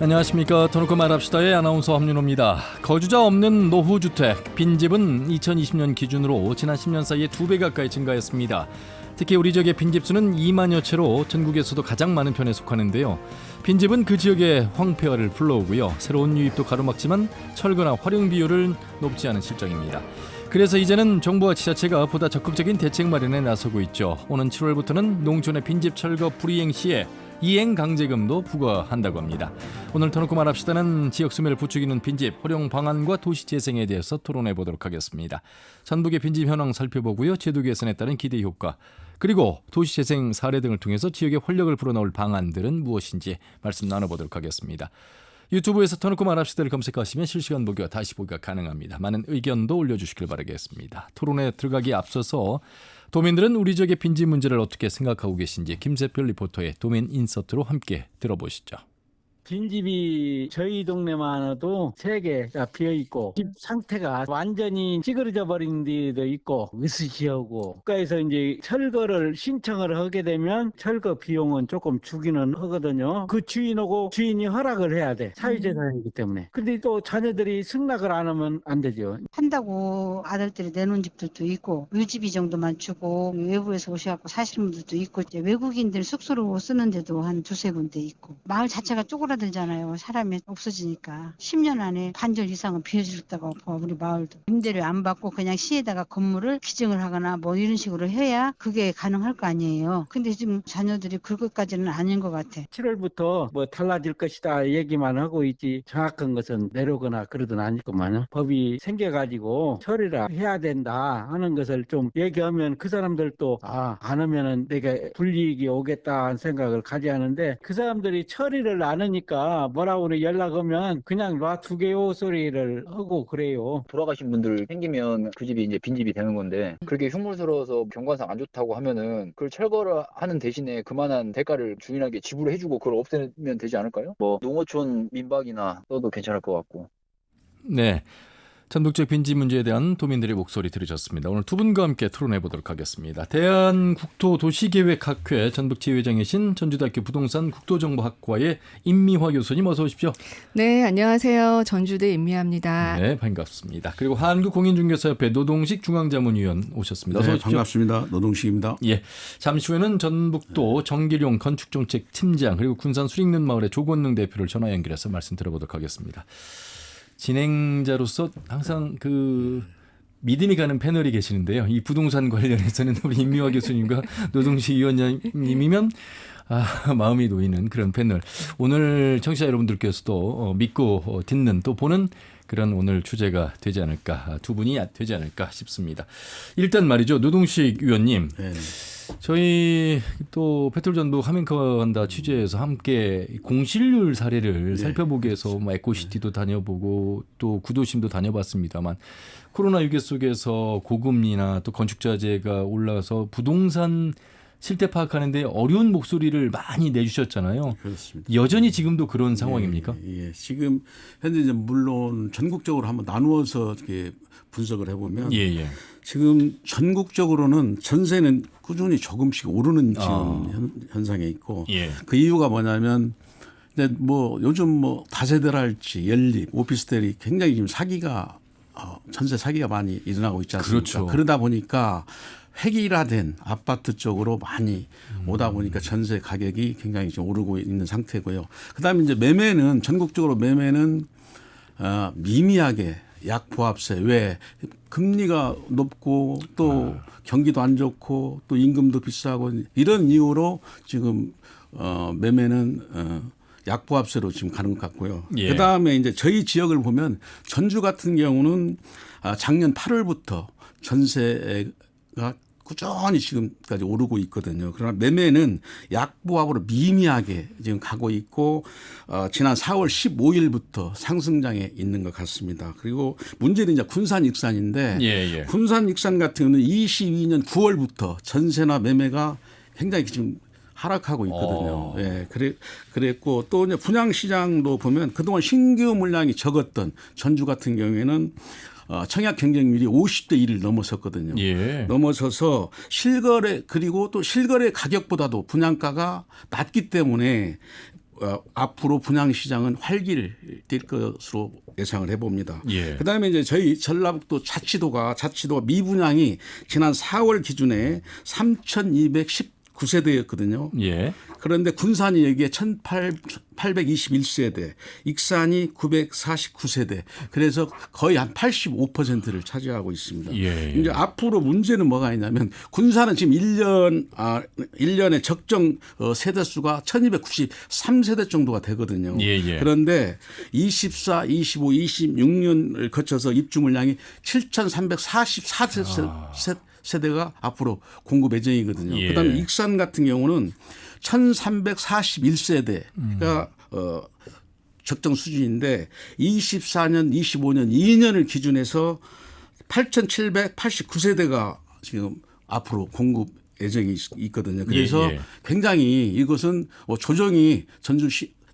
안녕하십니까. 터놓고 말합시다의 아나운서 함윤호입니다. 거주자 없는 노후주택, 빈집은 2020년 기준으로 지난 10년 사이에 2배 가까이 증가했습니다. 특히 우리 지역의 빈집수는 2만여 채로 전국에서도 가장 많은 편에 속하는데요. 빈집은 그 지역의 황폐화를 불러오고요. 새로운 유입도 가로막지만 철거나 활용 비율은 높지 않은 실정입니다. 그래서 이제는 정부와 지자체가 보다 적극적인 대책 마련에 나서고 있죠. 오는 7월부터는 농촌의 빈집 철거 불이행 시에 이행 강제금도 부과한다고 합니다. 오늘 터놓고 말합시다는 지역 수매를 부추기는 빈집 활용 방안과 도시 재생에 대해서 토론해 보도록 하겠습니다. 전북의 빈집 현황 살펴보고요. 제도 개선에 따른 기대 효과, 그리고 도시 재생 사례 등을 통해서 지역의 활력을 불어넣을 방안들은 무엇인지 말씀 나눠보도록 하겠습니다. 유튜브에서 터놓고 말합시다를 검색하시면 실시간 보기와 다시 보기가 가능합니다. 많은 의견도 올려주시길 바라겠습니다. 토론에 들어가기에 앞서서 도민들은 우리 지역의 빈집 문제를 어떻게 생각하고 계신지 김세별 리포터의 도민 인서트로 함께 들어보시죠. 빈집이 저희 동네만 해도 3개가 비어있고 집 상태가 완전히 찌그러져 버린 데도 있고 으스시하고 국가에서 이제 철거를 신청을 하게 되면 철거 비용은 조금 주기는 하거든요. 그 주인하고 주인이 허락을 해야 돼. 사유재산이기 때문에. 근데 또 자녀들이 승낙을 안 하면 안 되죠. 한다고 아들들이 내놓은 집들도 있고 유지비 정도만 주고 외부에서 오셔갖고 사시는 분들도 있고 이제 외국인들 숙소로 쓰는 데도 한 2-3군데 있고 마을 자체가 쪼그라들잖아요. 사람이 없어지니까 10년 안에 반절 이상은 비어졌다고 봐. 우리 마을도 임대료 안 받고 그냥 시에다가 건물을 기증을 하거나 뭐 이런 식으로 해야 그게 가능할 거 아니에요. 근데 지금 자녀들이 그것까지는 아닌 것 같아. 7월부터 뭐 달라질 것이다 얘기만 하고 있지 정확한 것은 내려오거나 그러든 아니구만요. 법이 생겨가지고 처리를 해야 된다 하는 것을 좀 얘기하면 그 사람들도 안 하면은 내가 불이익이 오겠다 하는 생각을 가져야 하는데 그 사람들이 처리를 안 하니까 뭐라고 연락하면 그냥 놔두게요 소리를 하고 그래요. 돌아가신 분들 생기면 그 집이 이제 빈집이 되는 건데 그렇게 흉물스러워서 경관상 안 좋다고 하면은 그걸 철거를 하는 대신에 그만한 대가를 주인에게 지불해주고 그걸 없애면 되지 않을까요? 뭐 농어촌 민박이나 써도 괜찮을 것 같고. 네, 전북적 빈집 문제에 대한 도민들의 목소리 들으셨습니다. 오늘 두 분과 함께 토론해 보도록 하겠습니다. 대한국토도시계획학회 전북지회장이신 전주대학교 부동산 국토정보학과의 임미화 교수님 어서 오십시오. 네, 안녕하세요. 전주대 임미화입니다. 네, 반갑습니다. 그리고 한국공인중개사협회 노동식 중앙자문위원 오셨습니다. 어서 네, 오십시오. 반갑습니다. 노동식입니다. 예, 잠시 후에는 전북도 정기룡 건축정책 팀장 그리고 군산 수익는 마을의 조건능 대표를 전화 연결해서 말씀 들어보도록 하겠습니다. 진행자로서 항상 믿음이 가는 패널이 계시는데요. 이 부동산 관련해서는 우리 임미화 교수님과 노동식 위원장님이면 마음이 놓이는 그런 패널. 오늘 청취자 여러분들께서도 믿고 듣는 또 보는 그런 오늘 주제가 되지 않을까, 두 분이 되지 않을까 싶습니다. 일단 말이죠. 노동식 위원님. 네. 저희 또 페트롤전북 하민카한다 취재해서 함께 공실률 사례를 살펴보기 위해서 뭐 에코시티도 다녀보고 또 구도심도 다녀봤습니다만 코로나 위기 속에서 고금리나 또 건축자재가 올라서 부동산 실태 파악하는데 어려운 목소리를 많이 내주셨잖아요. 그렇습니다. 여전히 지금도 그런 상황입니까? 예. 지금 현재 이제 물론 전국적으로 한번 나누어서 이렇게 분석을 해보면 지금 전국적으로는 전세는 꾸준히 조금씩 오르는 지금 현상에 있고 그 이유가 뭐냐면 근데 뭐 요즘 뭐 다세대랄지 연립, 오피스텔이 굉장히 지금 사기가 전세 사기가 많이 일어나고 있지 않습니까? 그렇죠. 그러다 보니까 획일화된 아파트 쪽으로 많이 오다 보니까 전세 가격이 굉장히 좀 오르고 있는 상태고요. 그다음에 이제 매매는 전국적으로 매매는 미미하게 약보합세 왜 금리가 높고 또 경기도 안 좋고 또 임금도 비싸고 이런 이유로 지금 매매는 약보합세로 지금 가는 것 같고요. 그다음에 이제 저희 지역을 보면 전주 같은 경우는 작년 8월부터 전세가 꾸준히 지금까지 오르고 있거든요. 그러나 매매는 약보합으로 미미하게 지금 가고 있고 지난 4월 15일부터 상승장에 있는 것 같습니다. 그리고 문제는 이제 군산 익산인데 군산 익산 같은 경우는 22년 9월부터 전세나 매매가 굉장히 지금 하락하고 있거든요. 예, 그랬고 또 이제 분양 시장도 보면 그동안 신규 물량이 적었던 전주 같은 경우에는 청약 경쟁률이 50대 1을 넘어섰거든요. 넘어서서 실거래 그리고 또 실거래 가격보다도 분양가가 낮기 때문에 앞으로 분양 시장은 활기를 띨 것으로 예상을 해봅니다. 예. 그다음에 이제 저희 전라북도 자치도가 미분양이 지난 4월 기준에 3,219세대였거든요. 예. 그런데 군산이 여기에 1,821세대, 익산이 949세대. 그래서 거의 한 85%를 차지하고 있습니다. 예. 이제 앞으로 문제는 뭐가 있냐면 군산은 지금 1년에 적정 세대 수가 1,293세대 정도가 되거든요. 예. 그런데 24, 25, 26년을 거쳐서 입주 물량이 7,344세대가 앞으로 공급 예정이거든요. 예. 그다음에 익산 같은 경우는 1,341세대가 적정 수준인데 24년, 25년 2년을 기준해서 8,789세대가 지금 앞으로 공급 예정이 있거든요. 그래서 예. 굉장히 이것은 조정이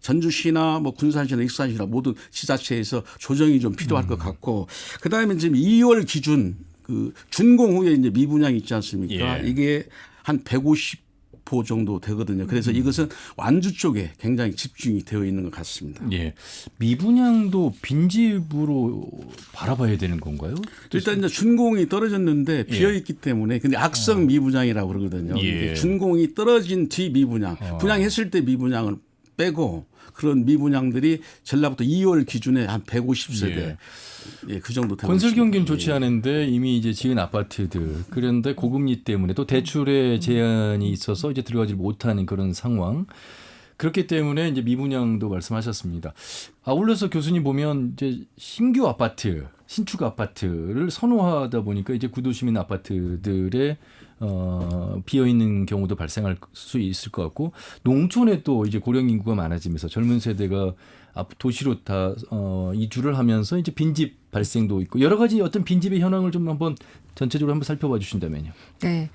전주시나 뭐 군산시나 익산시나 모든 지자체에서 조정이 좀 필요할 것 같고, 그다음에 지금 2월 기준 그 준공 후에 이제 미분양이 있지 않습니까? 예. 이게 한 150호 정도 되거든요. 그래서 이것은 완주 쪽에 굉장히 집중이 되어 있는 것 같습니다. 예. 미분양도 빈집으로 바라봐야 되는 건가요? 일단 이제 준공이 떨어졌는데 비어 있기 때문에 근데 악성 미분양이라고 그러거든요. 예. 이게 준공이 떨어진 뒤 미분양, 분양했을 때 미분양을 빼고 그런 미분양들이 전라북도 2월 기준에 한 150세대. 예. 예, 그 정도 되고 건설 있습니다. 경기는 좋지 않은데 이미 이제 지은 아파트들, 그런데 고금리 때문에 또 대출의 제한이 있어서 이제 들어가지 못하는 그런 상황. 그렇기 때문에 이제 미분양도 말씀하셨습니다. 아울러서 교수님 보면 이제 신규 아파트, 신축 아파트를 선호하다 보니까 이제 구도시민 아파트들의 비어 있는 경우도 발생할 수 있을 것 같고, 농촌에 또 이제 고령 인구가 많아지면서 젊은 세대가 도시로 다 이주를 하면서 이제 빈집 발생도 있고 여러 가지 어떤 빈집의 현황을 좀 한번 전체적으로 한번 살펴봐 주신다면요. 네.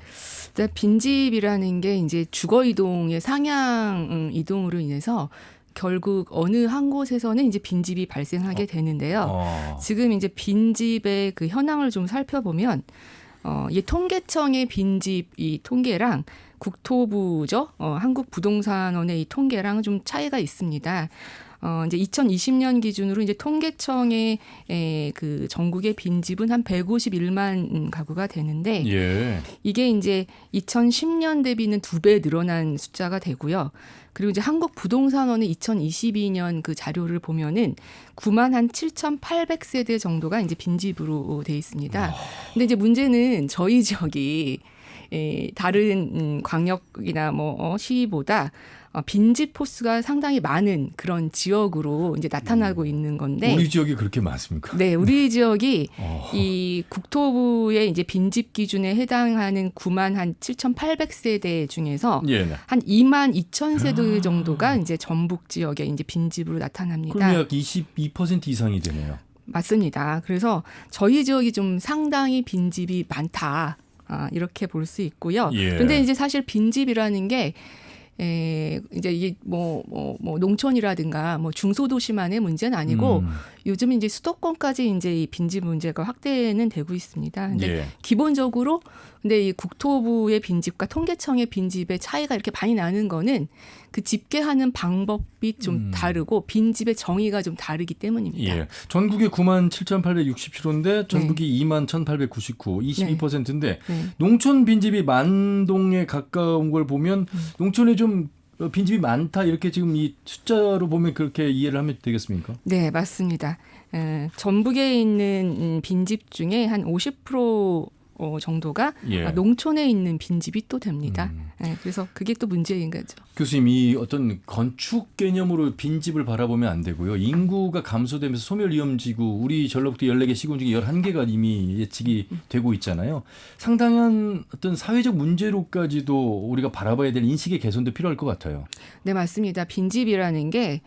일단 빈집이라는 게 이제 주거 이동의 상향 이동으로 인해서 결국 어느 한 곳에서는 이제 빈집이 발생하게 되는데요. 지금 이제 빈집의 그 현황을 좀 살펴보면 이 통계청의 빈집 이 통계랑 국토부죠. 한국부동산원의 이 통계랑 좀 차이가 있습니다. 이제 2020년 기준으로 이제 통계청의 그 전국의 빈집은 한 151만 가구가 되는데 예. 이게 이제 2010년 대비는 2배 늘어난 숫자가 되고요. 그리고 이제 한국부동산원의 2022년 그 자료를 보면은 9만 한 7,800세대 정도가 이제 빈집으로 돼 있습니다. 근데 이제 문제는 저희 지역이 다른 광역이나 뭐 시보다 빈집 포수가 상당히 많은 그런 지역으로 이제 나타나고 있는 건데. 우리 지역이 그렇게 많습니까? 네, 우리 지역이 이 국토부의 이제 빈집 기준에 해당하는 9만 한 7,800세대 중에서 예. 한 2만 2천 세대 정도가 이제 전북 지역에 이제 빈집으로 나타납니다. 그럼 약 22% 이상이 되네요. 맞습니다. 그래서 저희 지역이 좀 상당히 빈집이 많다. 이렇게 볼 수 있고요. 예. 그런데 이제 사실 빈집이라는 게 이제 이게 뭐 농촌이라든가 뭐 중소도시만의 문제는 아니고 요즘 이제 수도권까지 이제 이 빈집 문제가 확대는 되고 있습니다. 근데 예. 기본적으로 근데 이 국토부의 빈집과 통계청의 빈집의 차이가 이렇게 많이 나는 거는 그 집계하는 방법이 좀 다르고 빈집의 정의가 좀 다르기 때문입니다. 예. 전국에 9만 7,867호인데 전북이 2만 1,899, 22%인데 네. 농촌 빈집이 만 동에 가까운 걸 보면 농촌에 좀 빈집이 많다 이렇게 지금 이 숫자로 보면 그렇게 이해를 하면 되겠습니까? 네, 맞습니다. 전북에 있는 빈집 중에 한 50% 정도가 예. 농촌에 있는 빈집이 또 됩니다. 그래서 그게 또 문제인 거죠. 교수님, 이 어떤 건축 개념으로 빈집을 바라보면 안 되고요. 인구가 감소되면서 소멸위험지구, 우리 전라북도 14개 시군 중에 11개가 이미 예측이 되고 있잖아요. 상당한 어떤 사회적 문제로까지도 우리가 바라봐야 될 인식의 개선도 필요할 것 같아요. 네, 맞습니다. 빈집이라는 게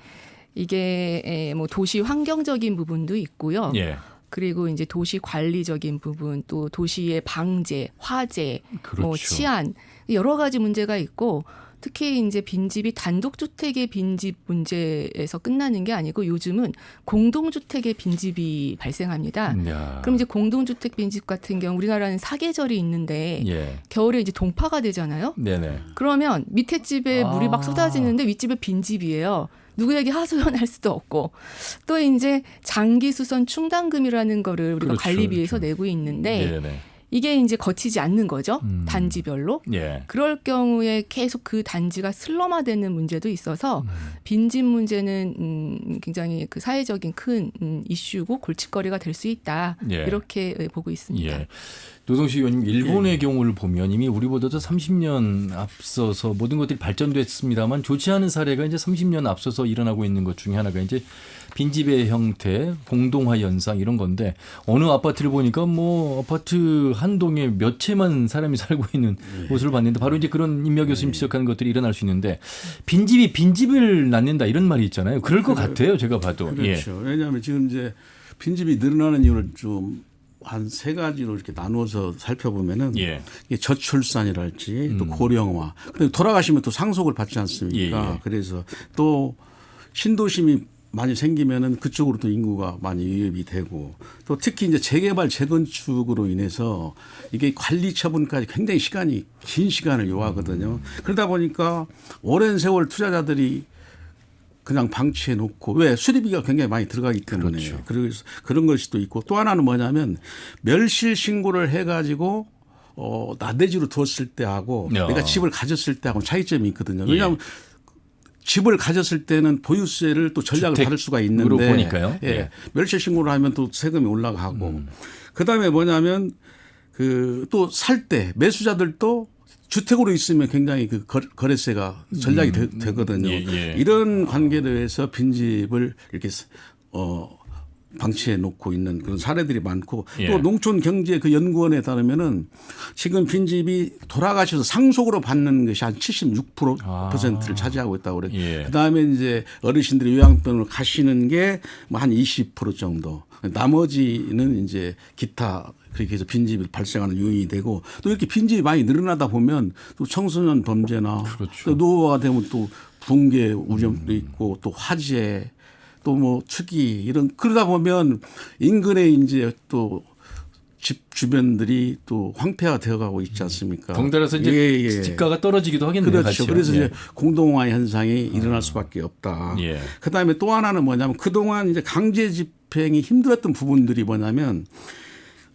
이게 뭐 도시 환경적인 부분도 있고요. 예. 그리고 이제 도시 관리적인 부분, 또 도시의 방제, 화재, 그렇죠. 뭐 치안 여러 가지 문제가 있고 특히 이제 빈집이 단독주택의 빈집 문제에서 끝나는 게 아니고 요즘은 공동주택의 빈집이 발생합니다. 야. 그럼 이제 공동주택 빈집 같은 경우 우리나라는 사계절이 있는데 예. 겨울에 이제 동파가 되잖아요. 네네. 그러면 밑에 집에 물이 막 쏟아지는데 윗집에 빈집이에요. 누구에게 하소연할 수도 없고 또 이제 장기 수선 충당금이라는 거를 우리가 그렇죠, 관리비에서 그렇죠. 내고 있는데 네네. 이게 이제 거치지 않는 거죠. 단지별로. 예. 그럴 경우에 계속 그 단지가 슬럼화되는 문제도 있어서 빈집 문제는 굉장히 그 사회적인 큰 이슈고 골칫거리가 될 수 있다. 예. 이렇게 보고 있습니다. 예. 노동식 의원님, 일본의 경우를 보면 이미 우리보다도 30년 앞서서 모든 것들이 발전됐습니다만 좋지 않은 사례가 이제 30년 앞서서 일어나고 있는 것 중에 하나가 이제 빈집의 형태, 공동화 현상 이런 건데 어느 아파트를 보니까 뭐 아파트 한 동에 몇 채만 사람이 살고 있는 모습을 봤는데 바로 이제 그런 임명 교수님 지적하는 것들이 일어날 수 있는데 빈집이 빈집을 낳는다 이런 말이 있잖아요. 그럴 것 같아요. 제가 봐도. 그렇죠. 왜냐하면 지금 이제 빈집이 늘어나는 이유를 좀 한 세 가지로 이렇게 나누어서 살펴보면은 예. 이게 저출산이랄지 또 고령화. 근데 돌아가시면 또 상속을 받지 않습니까? 예. 그래서 또 신도심이 많이 생기면은 그쪽으로 또 인구가 많이 유입이 되고 또 특히 이제 재개발 재건축으로 인해서 이게 관리 처분까지 굉장히 긴 시간을 요하거든요. 그러다 보니까 오랜 세월 투자자들이 그냥 방치해 놓고 왜 수리비가 굉장히 많이 들어가기 때문에 그렇죠. 그래서 그런 것이 또 있고 또 하나는 뭐냐면 멸실 신고를 해가지고 나대지로 두었을 때하고 내가 집을 가졌을 때하고 차이점이 있거든요. 왜냐하면 집을 가졌을 때는 보유세를 또 전략을 받을 수가 있는데 보니까요. 예. 예. 멸실 신고를 하면 또 세금이 올라가고 그다음에 뭐냐면 그 또 살 때 매수자들도 주택으로 있으면 굉장히 그 거래세가 전략이 되거든요. 예. 이런 관계로 해서 빈집을 이렇게 방치해 놓고 있는 그런 사례들이 많고 예. 또 농촌경제 그 연구원에 따르면은 지금 빈집이 돌아가셔서 상속으로 받는 것이 한 76%를 차지하고 있다고 그래요. 예. 그다음에 이제 어르신들이 요양병원을 가시는 게 뭐 한 20% 정도. 나머지는 이제 기타 그렇게 해서 빈집이 발생하는 요인이 되고 또 이렇게 빈집이 많이 늘어나다 보면 또 청소년 범죄나 그렇죠. 또 노후가 되면 또 붕괴 우려도 있고 또 화재 또 뭐 투기 이런 그러다 보면 인근에 이제 또 집 주변들이 또 황폐화 되어가고 있지 않습니까? 덩달아서 이제 집가가 떨어지기도 하겠네요. 그렇죠. 같이요. 그래서 예. 이제 공동화 현상이 일어날 수밖에 없다. 예. 그다음에 또 하나는 뭐냐면 그동안 이제 강제 집행이 힘들었던 부분들이 뭐냐면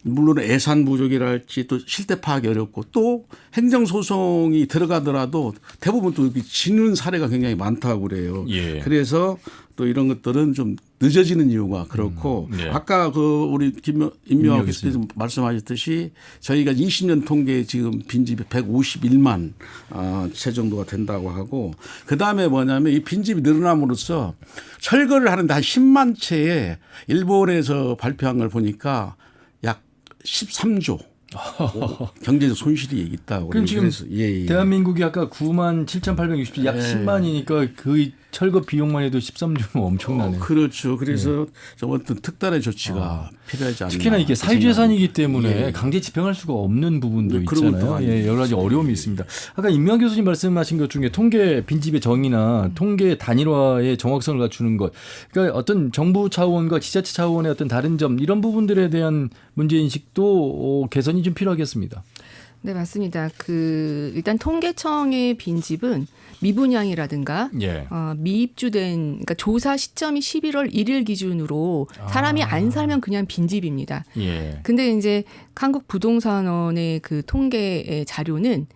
물론 예산 부족이랄지 또 실태 파악이 어렵고 또 행정소송이 들어가더라도 대부분 또 지는 사례가 굉장히 많다고 그래요. 예. 그래서 또 이런 것들은 좀 늦어지는 이유가 그렇고 네. 아까 그 우리 임명학 교수님 말씀하셨듯이 저희가 20년 통계에 지금 빈집이 151만 채 정도가 된다고 하고 그다음에 뭐냐면 이 빈집이 늘어남으로써 철거를 하는데 한 10만 채에 일본에서 발표한 걸 보니까 약 13조 경제적 손실이 있다고. 그럼 지금 예. 대한민국이 아까 97,860 약 10만이니까 그 철거 비용만 해도 13조면 엄청나네요. 그렇죠. 그래서 좀 어떤 특단의 조치가 필요하지 않나. 특히나 이게 사유재산이기 때문에 예. 강제 집행할 수가 없는 부분도 그런 것도 있잖아요. 아니죠. 예, 여러 가지 어려움이 있습니다. 아까 임명 교수님 말씀하신 것 중에 통계 빈집의 정의나 통계 단일화의 정확성을 갖추는 것, 그러니까 어떤 정부 차원과 지자체 차원의 어떤 다른 점 이런 부분들에 대한 문제 인식도 개선이 좀 필요하겠습니다. 네, 맞습니다. 일단 통계청의 빈집은 미분양이라든가 예. 미입주된 그러니까 조사 시점이 11월 1일 기준으로 사람이 안 살면 그냥 빈집입니다. 예. 근데 이제 한국부동산원의 그 통계 자료는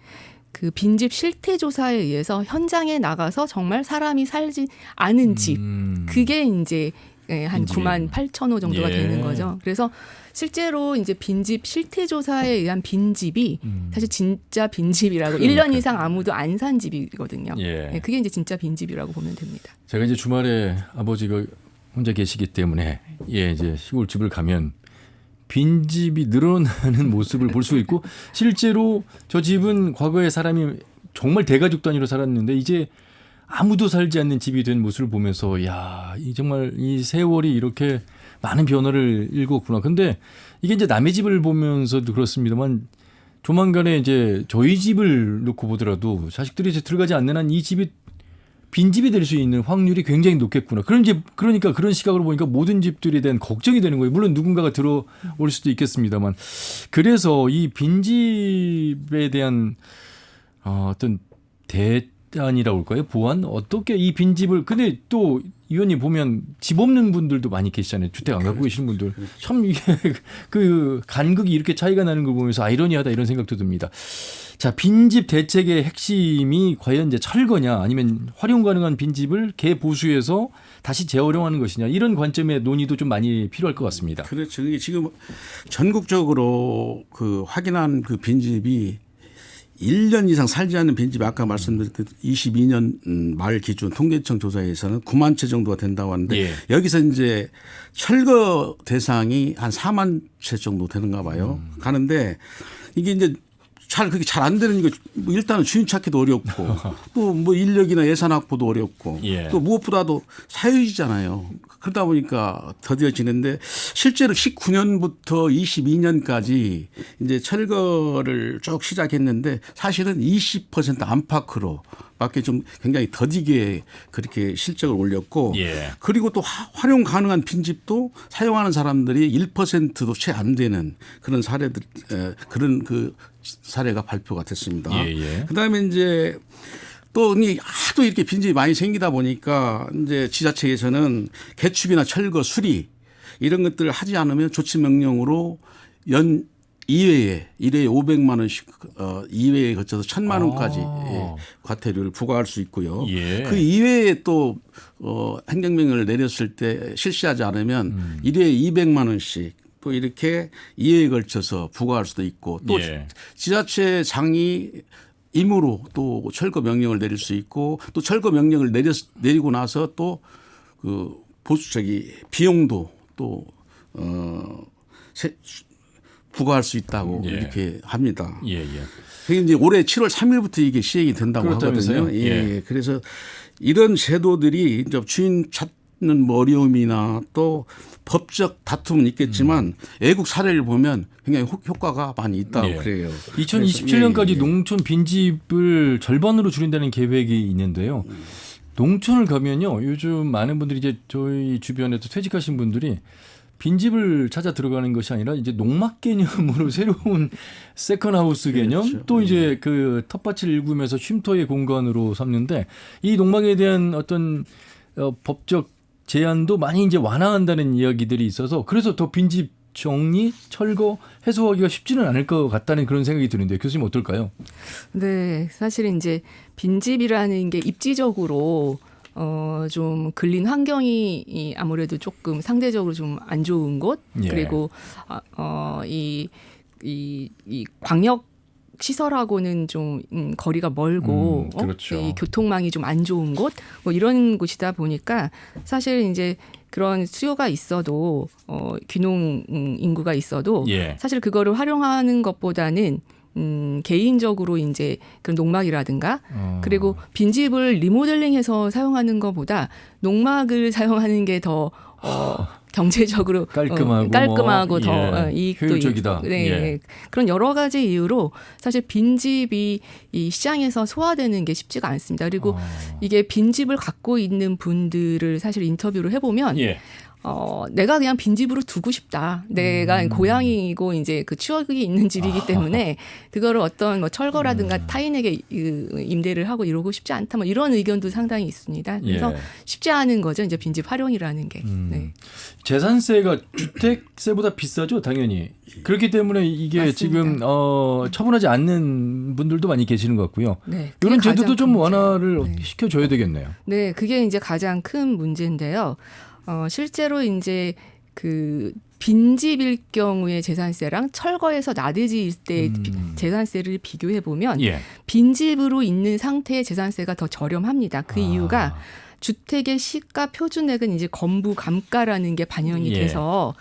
그 빈집 실태 조사에 의해서 현장에 나가서 정말 사람이 살지 않은 집 그게 이제 한 빈집이에요. 9만 8천 호 정도가 예. 되는 거죠. 그래서 실제로 이제 빈집 실태 조사에 의한 빈집이 사실 진짜 빈집이라고 1년 이상 아무도 안 산 집이거든요. 예. 네, 그게 이제 진짜 빈집이라고 보면 됩니다. 제가 이제 주말에 아버지가 혼자 계시기 때문에 이제 시골집을 가면 빈집이 늘어나는 모습을 볼 수 있고 실제로 저 집은 과거에 사람이 정말 대가족 단위로 살았는데 이제 아무도 살지 않는 집이 된 모습을 보면서 이 정말 이 세월이 이렇게 많은 변화를 일궜구나. 근데 이게 이제 남의 집을 보면서도 그렇습니다만 조만간에 이제 저희 집을 놓고 보더라도 자식들이 이제 들어가지 않는 한 이 집이 빈집이 될 수 있는 확률이 굉장히 높겠구나. 그러니까 그런 시각으로 보니까 모든 집들에 대한 걱정이 되는 거예요. 물론 누군가가 들어올 수도 있겠습니다만. 그래서 이 빈집에 대한 어떤 보완이라고 할까요? 보완? 어떻게 이 빈집을 근데 또 의원님 보면 집 없는 분들도 많이 계시잖아요. 주택 안 갖고 계시는 분들. 참 이게 그 간극이 이렇게 차이가 나는 걸 보면서 아이러니하다 이런 생각도 듭니다. 자, 빈집 대책의 핵심이 과연 이제 철거냐 아니면 활용 가능한 빈집을 개보수해서 다시 재활용하는 것이냐 이런 관점의 논의도 좀 많이 필요할 것 같습니다. 그렇죠. 이게 지금 전국적으로 그 확인한 그 빈집이 1년 이상 살지 않는 빈집이 아까 말씀드렸던 22년 말 기준 통계청 조사에서는 9만 채 정도가 된다고 하는데 예. 여기서 이제 철거 대상이 한 4만 채 정도 되는가 봐요. 가는데 이게 이제 그게 잘 안 되는 게 뭐 일단은 주인 찾기도 어렵고 또 뭐 인력이나 예산 확보도 어렵고 예. 또 무엇보다도 사유지잖아요. 그러다 보니까 더뎌지는데 실제로 19년부터 22년까지 이제 철거를 쭉 시작했는데 사실은 20% 안팎으로 밖에 좀 굉장히 더디게 그렇게 실적을 올렸고 예. 그리고 또 활용 가능한 빈집도 사용하는 사람들이 1%도 채 안 되는 그런 사례들 그런 그 사례가 발표가 됐습니다. 예. 그다음에 이제 또 하도 이렇게 빈집이 많이 생기다 보니까 이제 지자체에서는 개축이나 철거, 수리 이런 것들을 하지 않으면 조치 명령으로 연 2회에 1회에 500만 원씩 2회에 거쳐서 1,000만 원까지 과태료를 부과할 수 있고요. 예. 그 이외에 또 행정명령을 내렸을 때 실시하지 않으면 1회에 200만 원씩 또 이렇게 2회에 걸쳐서 부과할 수도 있고 또 예. 지자체장이 임으로 또 철거 명령을 내릴 수 있고 또 철거 명령을 내리고 나서 또 그 비용도 또 부과할 수 있다고 예. 이렇게 합니다. 예. 그게 이제 올해 7월 3일부터 이게 시행이 된다고 그렇다면서요? 하거든요. 예. 그래서 이런 제도들이 이제 주인 찾는 뭐 어려움이나 또 법적 다툼은 있겠지만 애국 사례를 보면 굉장히 효과가 많이 있다고 예. 그래요. 2027년까지 예. 농촌 빈집을 절반으로 줄인다는 계획이 있는데요. 농촌을 가면요. 요즘 많은 분들이 이제 저희 주변에도 퇴직하신 분들이 빈집을 찾아 들어가는 것이 아니라 이제 농막 개념으로 새로운 세컨하우스 개념 그렇죠. 또 이제 그 텃밭을 일구면서 쉼터의 공간으로 삼는데 이 농막에 대한 어떤 법적 제한도 많이 이제 완화한다는 이야기들이 있어서 그래서 더 빈집 정리, 철거, 해소하기가 쉽지는 않을 것 같다는 그런 생각이 드는데 교수님 어떨까요? 네, 사실 이제 빈집이라는 게 입지적으로 좀 근린 환경이 아무래도 조금 상대적으로 좀 안 좋은 곳 예. 그리고 이 광역 시설하고는 좀 거리가 멀고 그렇죠. 이 교통망이 좀 안 좋은 곳 뭐 이런 곳이다 보니까 사실 이제 그런 수요가 있어도 귀농 인구가 있어도 예. 사실 그거를 활용하는 것보다는 개인적으로 이제 그런 농막이라든가 그리고 빈집을 리모델링해서 사용하는 것보다 농막을 사용하는 게 더 경제적으로 깔끔하고 뭐, 더 예, 이익도 효율적이다. 있고, 네. 예. 그런 여러 가지 이유로 사실 빈집이 이 시장에서 소화되는 게 쉽지가 않습니다. 그리고 이게 빈집을 갖고 있는 분들을 사실 인터뷰를 해보면 예. 내가 그냥 빈집으로 두고 싶다. 내가 고향이고 이제 그 추억이 있는 집이기 때문에 그거를 어떤 뭐 철거라든가 타인에게 임대를 하고 이러고 싶지 않다. 뭐 이런 의견도 상당히 있습니다. 그래서 예. 쉽지 않은 거죠. 이제 빈집 활용이라는 게. 네. 재산세가 주택세보다 비싸죠, 당연히. 그렇기 때문에 이게 맞습니다. 지금 처분하지 않는 분들도 많이 계시는 것 같고요. 네, 이런 그게 제도도 가장 좀 큰 완화를 문제예요. 네. 시켜줘야 되겠네요. 네, 그게 이제 가장 큰 문제인데요. 실제로 이제 그 빈집일 경우에 재산세랑 철거해서 나대지일 때 재산세를 비교해 보면 예. 빈집으로 있는 상태의 재산세가 더 저렴합니다. 그 이유가 주택의 시가 표준액은 이제 건부 감가라는 게 반영이 예. 돼서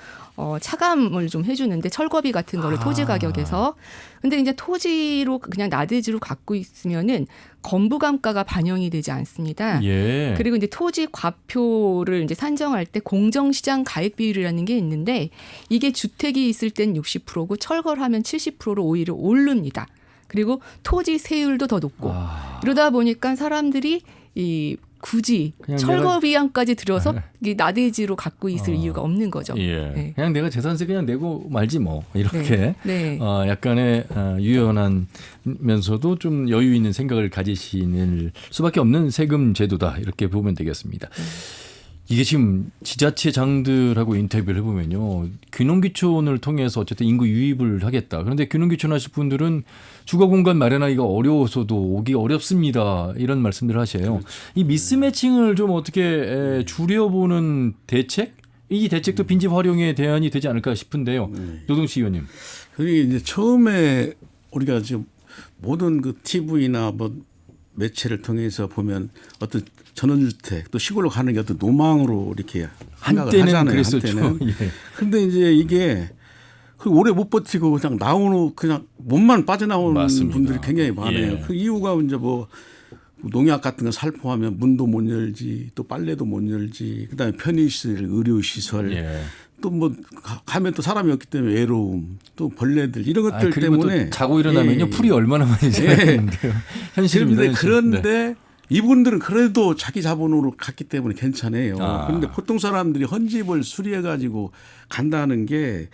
차감을 좀 해주는데 철거비 같은 거를 토지 가격에서 근데 이제 토지로 그냥 나대지로 갖고 있으면은 건부감가가 반영이 되지 않습니다. 예. 그리고 이제 토지 과표를 이제 산정할 때 공정시장 가액 비율이라는 게 있는데 이게 주택이 있을 땐 60%고 철거를 하면 70%로 오히려 오릅니다. 그리고 토지 세율도 더 높고 이러다 보니까 사람들이 이 굳이 그냥 철거 비용까지 들여서 네. 이게 나대지로 갖고 있을 이유가 없는 거죠. 예. 네. 그냥 내가 재산세 그냥 내고 말지 뭐 이렇게 네. 약간의 유연하면서도 좀 여유 있는 생각을 가지시는 수밖에 없는 세금 제도다 이렇게 보면 되겠습니다. 이게 지금 지자체장들하고 인터뷰를 해보면요. 균형기촌을 통해서 어쨌든 인구 유입을 하겠다. 그런데 균형기촌 하실 분들은 주거공간 마련하기가 어려워서도 오기 어렵습니다. 이런 말씀들을 하셔요. 이 미스매칭을 좀 어떻게 줄여보는 대책? 이 대책도 빈집 활용에 대안이 되지 않을까 싶은데요. 노동시 의원님. 그게 이제 처음에 우리가 지금 모든 그 TV나 뭐 매체를 통해서 보면 어떤 전원주택 또 시골로 가는 게 어떤 노망으로 이렇게 생각을 한때는 하잖아요. 그랬었죠. 한때는. 예. 근데 이제 이게 그 오래 못 버티고 그냥 나오는 그냥 몸만 빠져나오는 맞습니다. 분들이 굉장히 많아요. 예. 그 이유가 이제 뭐 농약 같은 거 살포하면 문도 못 열지 또 빨래도 못 열지 그다음에 편의시설, 의료시설 예. 또 뭐 가면 또 사람이 없기 때문에 외로움 또 벌레들 이런 것들 그리고 때문에 또 자고 일어나면요. 예. 풀이 얼마나 많이 생기는데요. 현실입니다. 그런데 이분들은 그래도 자기 자본으로 갔기 때문에 괜찮아요. 그런데 보통 사람들이 헌집을 수리해 가지고 간다는 게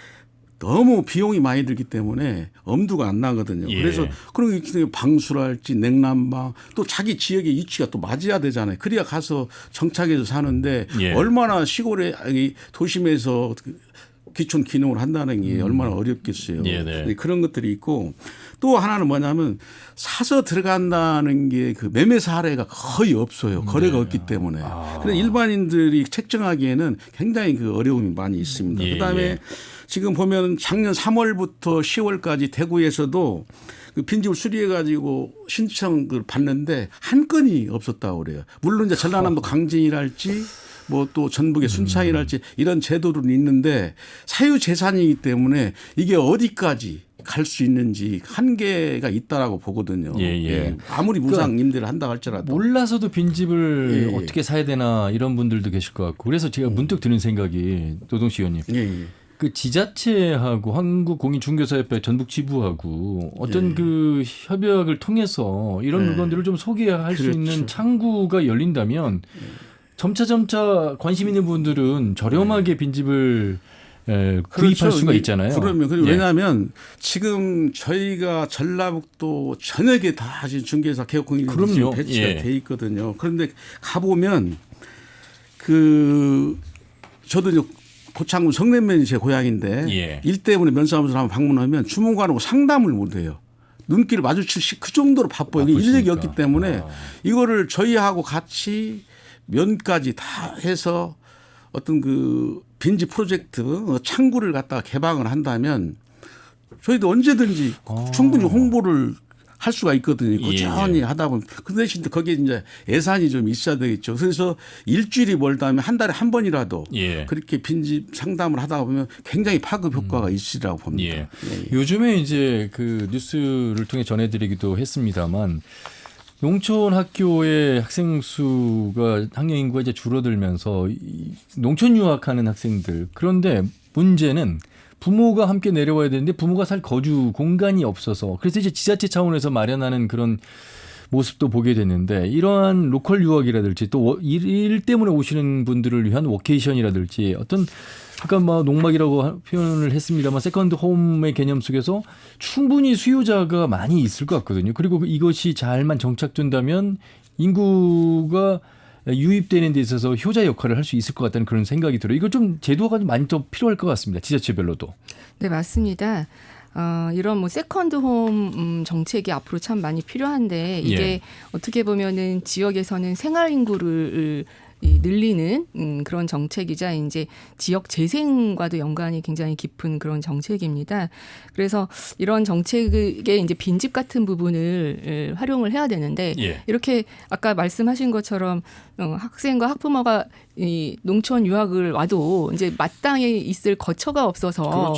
너무 비용이 많이 들기 때문에 엄두가 안 나거든요. 예. 그래서 그런 게 방수랄지 냉난방 또 자기 지역의 위치가 또 맞아야 되잖아요. 그래야 가서 정착해서 사는데 예. 얼마나 시골에 아니 도심에서 기촌 기능을 한다는 게 얼마나 어렵겠어요. 네. 그런 것들이 있고 또 하나는 뭐냐면 사서 들어간다는 게 그 매매 사례가 거의 없어요. 거래가 없기 때문에. 그래서 일반인들이 책정하기에는 굉장히 그 어려움이 많이 있습니다. 예, 그다음에 예. 지금 보면 작년 3월부터 10월까지 대구에서도 그 빈집을 수리해 가지고 신청을 받는데 한 건이 없었다고 그래요. 물론 이제 전라남도 강진이랄지 뭐 또 전북의 순창이랄지 이런 제도들은 있는데 사유재산이기 때문에 이게 어디까지 갈 수 있는지 한계가 있다라고 보거든요. 예. 아무리 무상 임대를 한다 할지라도. 몰라서도 빈집을 예. 어떻게 사야 되나 이런 분들도 계실 것 같고 그래서 제가 문득 드는 생각이 노동시 의원님. 예. 그 지자체하고 한국공인중개사협회 전북 지부하고 어떤 그 협약을 통해서 이런 물건들을 좀 소개할 수 있는 창구가 열린다면 점차 관심 있는 분들은 저렴하게 빈집을 구입할 수가 있잖아요. 그러면 예. 왜냐하면 지금 저희가 전라북도 전역에 다 지금 중개사 개업공인이 배치가 예. 돼 있거든요. 그런데 가보면 그 저도 이제 고창군 성내면이 제 고향인데 예. 일 때문에 면사무소를 한번 방문하면 주무관하고 상담을 못 해요. 눈길을 마주칠 그 정도로 바빠요. 인력이 없기 때문에 이거를 저희하고 같이 면까지 다 해서 어떤 그 빈집 프로젝트 창구를 갖다가 개방을 한다면 저희도 언제든지 충분히 홍보를 할 수가 있거든요. 꾸준히 하다 보면. 그 대신 거기에 이제 예산이 좀 있어야 되겠죠. 그래서 일주일이 멀다면 한 달에 한 번이라도 그렇게 빈집 상담을 하다 보면 굉장히 파급 효과가 있으리라고 봅니다. 예. 요즘에 이제 그 뉴스를 통해 전해드리기도 했습니다만 농촌 학교의 학생 수가 학령 인구가 이제 줄어들면서 농촌 유학하는 학생들 그런데 문제는 부모가 함께 내려와야 되는데 부모가 살 거주 공간이 없어서 그래서 이제 지자체 차원에서 마련하는 그런 모습도 보게 됐는데 이러한 로컬 유학이라든지 또 일 때문에 오시는 분들을 위한 워케이션이라든지 어떤 아까 뭐 농막이라고 표현을 했습니다만 세컨드 홈의 개념 속에서 충분히 수요자가 많이 있을 것 같거든요. 그리고 이것이 잘만 정착된다면 인구가 유입되는 데 있어서 효자 역할을 할 수 있을 것 같다는 그런 생각이 들어요. 이거 좀 제도가 많이 더 필요할 것 같습니다. 지자체별로도. 네, 맞습니다. 이런 뭐 세컨드 홈 정책이 앞으로 참 많이 필요한데 이게 어떻게 보면은 지역에서는 생활 인구를 늘리는 그런 정책이자 이제 지역 재생과도 연관이 굉장히 깊은 그런 정책입니다. 그래서 이런 정책의 이제 빈집 같은 부분을 활용을 해야 되는데 이렇게 아까 말씀하신 것처럼 학생과 학부모가 이 농촌 유학을 와도 이제 마땅히 있을 거처가 없어서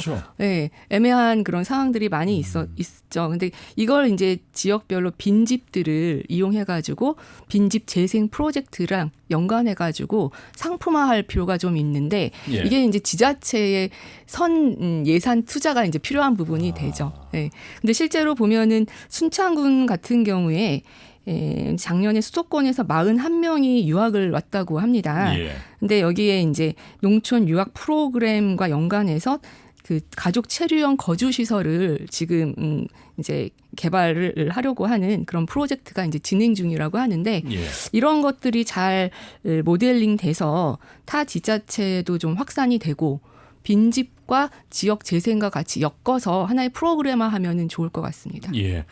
애매한 그런 상황들이 많이 있죠. 근데 이걸 이제 지역별로 빈집들을 이용해 가지고 빈집 재생 프로젝트랑 연관해 가지고 상품화할 필요가 좀 있는데 이게 이제 지자체의 선 예산 투자가 이제 필요한 부분이 되죠. 근데 실제로 보면은 순창군 같은 경우에 작년에 수도권에서 41명이 유학을 왔다고 합니다. 예. 근데 여기에 이제 농촌 유학 프로그램과 연관해서 그 가족 체류형 거주 시설을 지금 이제 개발을 하려고 하는 그런 프로젝트가 이제 진행 중이라고 하는데 예. 이런 것들이 잘 모델링 돼서 타 지자체도 좀 확산이 되고 빈집과 지역 재생과 같이 엮어서 하나의 프로그램화 하면은 좋을 것 같습니다. 예.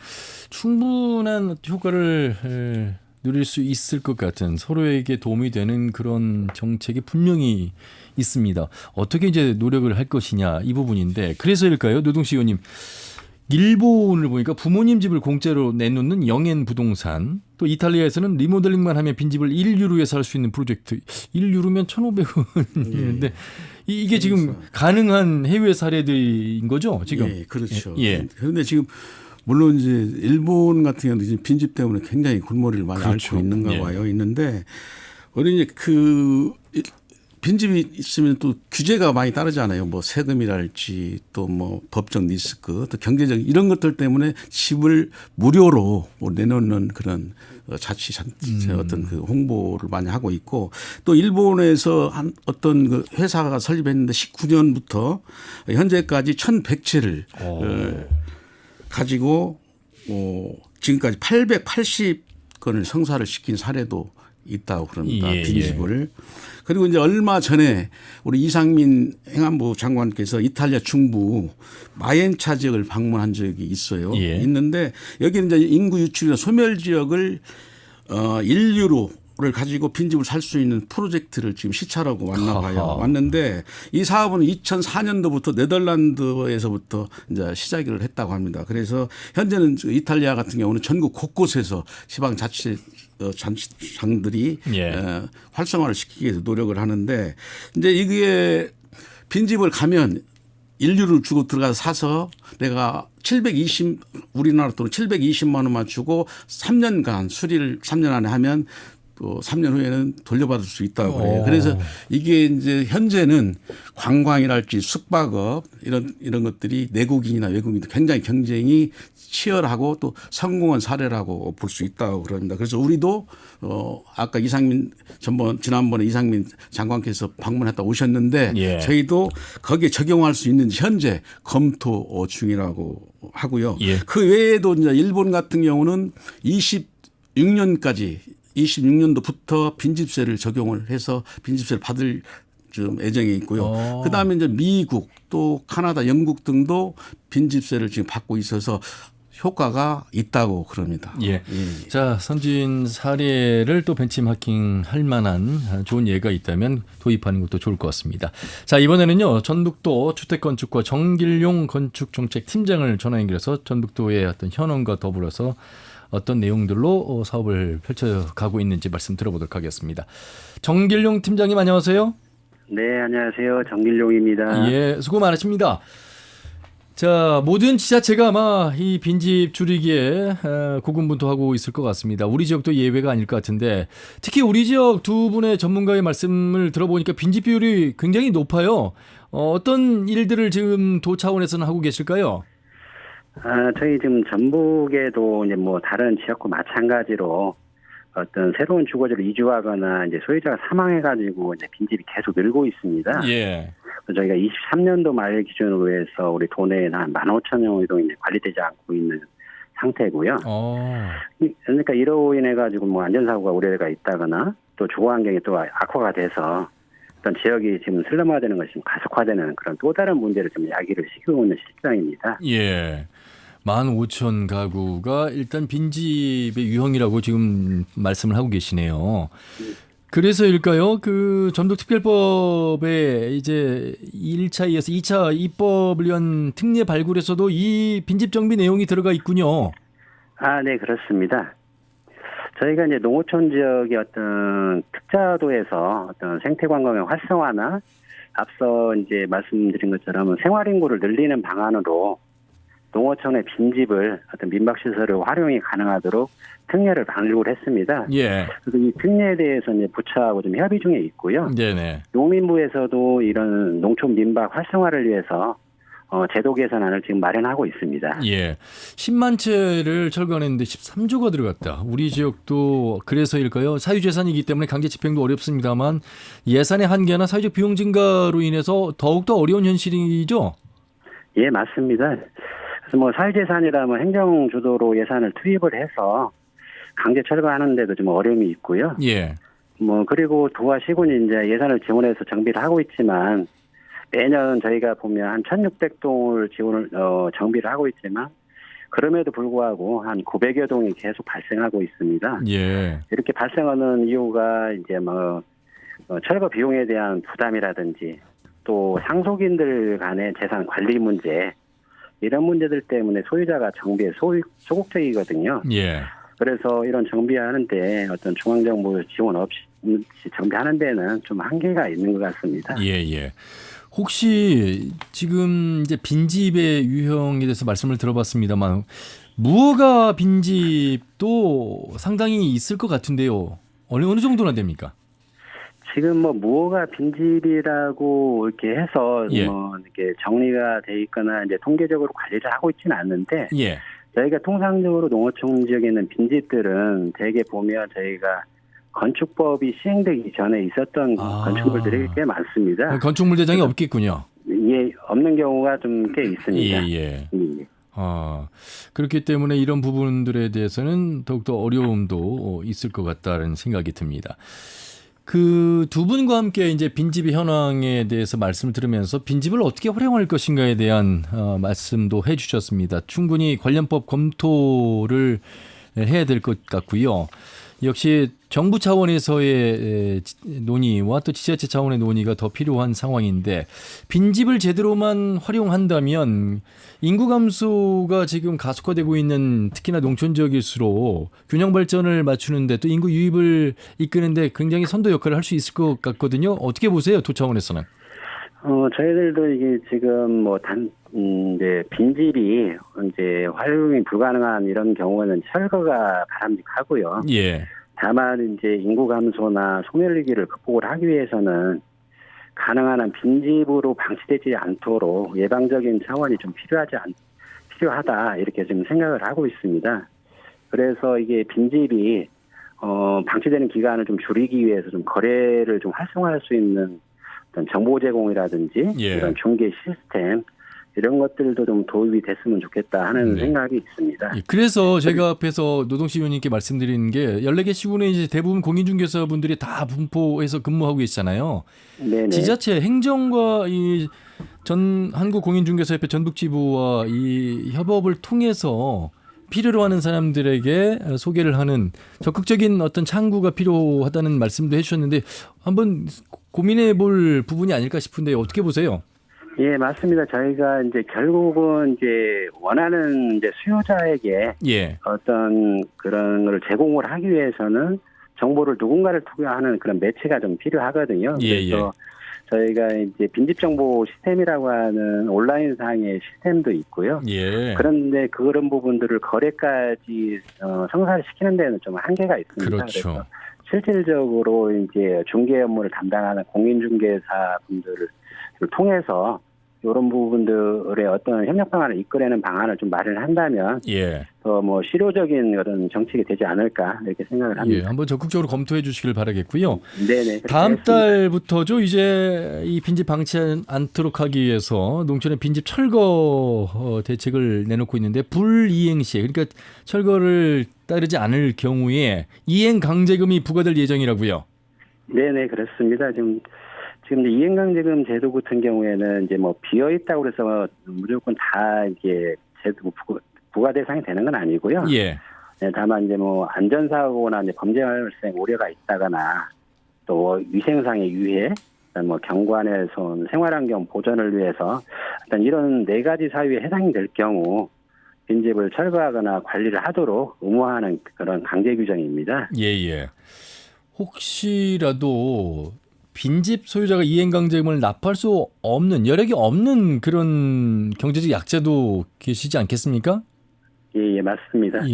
충분한 효과를 누릴 수 있을 것 같은 서로에게 도움이 되는 그런 정책이 분명히 있습니다. 어떻게 이제 노력을 할 것이냐 이 부분인데 그래서일까요? 노동시 의원님. 일본을 보니까 부모님 집을 공짜로 내놓는 영엔 부동산, 또 이탈리아에서는 리모델링만 하면 빈집을 1유로에 살 수 있는 프로젝트. 1유로면 1,500원인데 이게 지금 가능한 해외 사례들인 거죠? 지금. 예, 그렇죠. 예. 그런데 지금 물론 이제 일본 같은 경우는 지금 빈집 때문에 굉장히 골머리를 많이 그렇죠. 앓고 있는가 예. 봐요. 있는데 우리 이제 그 빈집이 있으면 또 규제가 많이 따르잖아요. 뭐 세금이랄지 또 뭐 법적 리스크 또 경제적 이런 것들 때문에 집을 무료로 내놓는 그런 자치단체 어떤 그 홍보를 많이 하고 있고 또 일본에서 한 어떤 그 회사가 설립했는데 19년부터 현재까지 1,100채를 가지고 지금까지 880건을 성사를 시킨 사례도 있다고 그럽니다. 예, 빈집을. 그리고 이제 얼마 전에 우리 이상민 행안부 장관께서 이탈리아 중부 마엔차 지역을 방문한 적이 있어요. 예. 있는데 여기는 이제 인구 유출이나 소멸 지역을 1유로를 가지고 빈집을 살 수 있는 프로젝트를 지금 시찰하고 왔나 봐요. 왔는데 이 사업은 2004년도부터 네덜란드에서부터 이제 시작을 했다고 합니다. 그래서 현재는 이탈리아 같은 경우는 전국 곳곳에서 지방자치장들이 활성화를 시키기 위해서 노력을 하는데 이제 이게 빈집을 가면 1유를 주고 들어가서 사서 내가 우리나라 돈은 720만 원만 주고 3년간 수리를 3년 안에 하면 또 3년 후에는 돌려받을 수 있다고 그래요. 그래서 이게 이제 현재는 관광이랄지 숙박업 이런 것들이 내국인이나 외국인도 굉장히 경쟁이 치열하고 또 성공한 사례라고 볼 수 있다고 그럽니다. 그래서 우리도 아까 지난번에 이상민 장관께서 방문했다 오셨는데 저희도 거기에 적용할 수 있는지 현재 검토 중이라고 하고요. 그 외에도 이제 일본 같은 경우는 26년도부터 빈집세를 적용을 해서 빈집세를 받을 좀 예정이 있고요. 그다음에 이제 미국 또 카나다, 영국 등도 빈집세를 지금 받고 있어서 효과가 있다고 그럽니다. 예. 자, 선진 사례를 또 벤치마킹할 만한 좋은 예가 있다면 도입하는 것도 좋을 것 같습니다. 자, 이번에는요. 전북도 주택건축과 정길용 건축정책팀장을 전화 연결해서 전북도의 어떤 현황과 더불어서 어떤 내용들로 사업을 펼쳐가고 있는지 말씀 들어보도록 하겠습니다. 정길용 팀장님 안녕하세요. 네, 안녕하세요. 정길용입니다. 예, 수고 많으십니다. 자, 모든 지자체가 아마 이 빈집 줄이기에 고군분투하고 있을 것 같습니다. 우리 지역도 예외가 아닐 것 같은데 특히 우리 지역 두 분의 전문가의 말씀을 들어보니까 빈집 비율이 굉장히 높아요. 어떤 일들을 지금 도 차원에서는 하고 계실까요? 저희 지금 전북에도 이제 뭐 다른 지역과 마찬가지로 어떤 새로운 주거지로 이주하거나 이제 소유자가 사망해가지고 이제 빈집이 계속 늘고 있습니다. 예. 저희가 23년도 말 기준으로 해서 우리 도내에는 한 15,000여 이동이 관리되지 않고 있는 상태고요. 그러니까 이로 인해 가지고 뭐 안전사고가 우려가 있다거나 또 주거 환경이 또 악화가 돼서 어떤 지역이 지금 슬럼화되는 것이 가속화되는 그런 또 다른 문제를 좀 야기를 시키고 있는 실정입니다. 예. 15,000 가구가 일단 빈집의 유형이라고 지금 말씀을 하고 계시네요. 그래서일까요? 그 전북특별법에 이제 1차 이어서 2차 입법을 위한 특례 발굴에서도 이 빈집 정비 내용이 들어가 있군요. 네, 그렇습니다. 저희가 이제 농어촌 지역의 어떤 특자도에서 어떤 생태 관광의 활성화나 앞서 이제 말씀드린 것처럼 생활 인구를 늘리는 방안으로 농어촌의 빈집을 어떤 민박시설을 활용이 가능하도록 특례를 발굴을 했습니다. 예. 그래서 이 특례에 대해서 이제 부처하고 좀 협의 중에 있고요. 네네. 농민부에서도 이런 농촌 민박 활성화를 위해서 제도 개선안을 지금 마련하고 있습니다. 예. 10만 채를 철거했는데 13조가 들어갔다. 우리 지역도 그래서일까요? 사유재산이기 때문에 강제 집행도 어렵습니다만 예산의 한계나 사회적 비용 증가로 인해서 더욱더 어려운 현실이죠? 예, 맞습니다. 그래서 뭐 사유재산이라면 행정 주도로 예산을 투입을 해서 강제 철거하는데도 좀 어려움이 있고요. 예. 뭐 그리고 도와 시군이 이제 예산을 지원해서 정비를 하고 있지만 매년 저희가 보면 한 1,600동을 정비를 하고 있지만 그럼에도 불구하고 한 900여 동이 계속 발생하고 있습니다. 예. 이렇게 발생하는 이유가 이제 철거 비용에 대한 부담이라든지 또 상속인들 간의 재산 관리 문제 이런 문제들 때문에 소유자가 정비에 소극적이거든요. 예. 그래서 이런 정비하는데 어떤 중앙정부 지원 없이 정비하는 데는 좀 한계가 있는 것 같습니다. 예, 예. 혹시 지금 이제 빈집의 유형에 대해서 말씀을 들어봤습니다만 무허가 빈집도 상당히 있을 것 같은데요. 어느 정도나 됩니까? 지금 무허가 빈집이라고 이렇게 해서 예. 이렇게 정리가 돼 있거나 이제 통계적으로 관리를 하고 있지는 않는데 예. 저희가 통상적으로 농어촌 지역에 있는 빈집들은 대개 보면 저희가 건축법이 시행되기 전에 있었던 건축물들이 꽤 많습니다. 건축물 대장이 없겠군요. 예, 없는 경우가 좀 꽤 있습니다. 예. 예. 그렇기 때문에 이런 부분들에 대해서는 더욱더 어려움도 있을 것 같다는 생각이 듭니다. 그 두 분과 함께 이제 빈집의 현황에 대해서 말씀을 들으면서 빈집을 어떻게 활용할 것인가에 대한 말씀도 해주셨습니다. 충분히 관련법 검토를 해야 될 것 같고요. 역시 정부 차원에서의 논의와 또 지자체 차원의 논의가 더 필요한 상황인데 빈집을 제대로만 활용한다면 인구 감소가 지금 가속화되고 있는 특히나 농촌 지역일수록 균형 발전을 맞추는데 또 인구 유입을 이끄는데 굉장히 선도 역할을 할 수 있을 것 같거든요. 어떻게 보세요, 도 차원에서는? 저희들도 이게 지금 이제 빈집이 이제 활용이 불가능한 이런 경우는 철거가 바람직하고요. 예. 다만 이제 인구 감소나 소멸 위기를 극복을 하기 위해서는 가능한 한 빈집으로 방치되지 않도록 예방적인 차원이 좀 필요하다 이렇게 지금 생각을 하고 있습니다. 그래서 이게 빈집이 방치되는 기간을 좀 줄이기 위해서 좀 거래를 좀 활성화할 수 있는 어떤 정보 제공이라든지 예. 이런 중개 시스템 이런 것들도 좀 도입이 됐으면 좋겠다 하는 생각이 있습니다. 예, 그래서 제가 앞에서 노동시 의원님께 말씀드리는 게 14개 시군에 이제 대부분 공인중개사분들이 다 분포해서 근무하고 계시잖아요. 네네. 지자체 행정과 이 전 한국공인중개사협회 전북지부와 이 협업을 통해서 필요로 하는 사람들에게 소개를 하는 적극적인 어떤 창구가 필요하다는 말씀도 해주셨는데 한번 고민해 볼 부분이 아닐까 싶은데 어떻게 보세요? 예, 맞습니다. 저희가 이제 결국은 이제 원하는 이제 수요자에게 예. 어떤 그런 걸 제공을 하기 위해서는 정보를 누군가를 투과하는 그런 매체가 좀 필요하거든요. 예, 그래서 저희가 이제 빈집 정보 시스템이라고 하는 온라인상의 시스템도 있고요. 예. 그런데 그런 부분들을 거래까지 성사를 시키는 데는 좀 한계가 있습니다. 그렇죠. 그래서 실질적으로 이제 중개 업무를 담당하는 공인중개사 분들을 통해서 이런 부분들의 어떤 협력 방안을 이끌어내는 방안을 좀 마련한다면 예. 더 실효적인 그런 정책이 되지 않을까 이렇게 생각을 합니다. 예. 한번 적극적으로 검토해 주시길 바라겠고요. 네네. 다음 달부터죠. 이제 이 빈집 방치 않도록 하기 위해서 농촌의 빈집 철거 대책을 내놓고 있는데 불이행 시 그러니까 철거를 따르지 않을 경우에 이행 강제금이 부과될 예정이라고요. 네네 그렇습니다. 지금 이행강제금 제도 같은 경우에는 이제 비어 있다고 그래서 무조건 다 이게 제도 부과 대상이 되는 건 아니고요. 예. 네, 다만 이제 안전사고나 이제 범죄 발생 우려가 있다거나 또 위생상의 유해, 경관훼손, 생활환경 보전을 위해서 어떤 이런 4가지 사유에 해당이 될 경우 빈집을 철거하거나 관리를 하도록 의무화하는 그런 강제 규정입니다. 예. 혹시라도 빈집 소유자가 이행강제금을 납부할 수 없는 여력이 없는 그런 경제적 약자도 계시지 않겠습니까? 예, 맞습니다.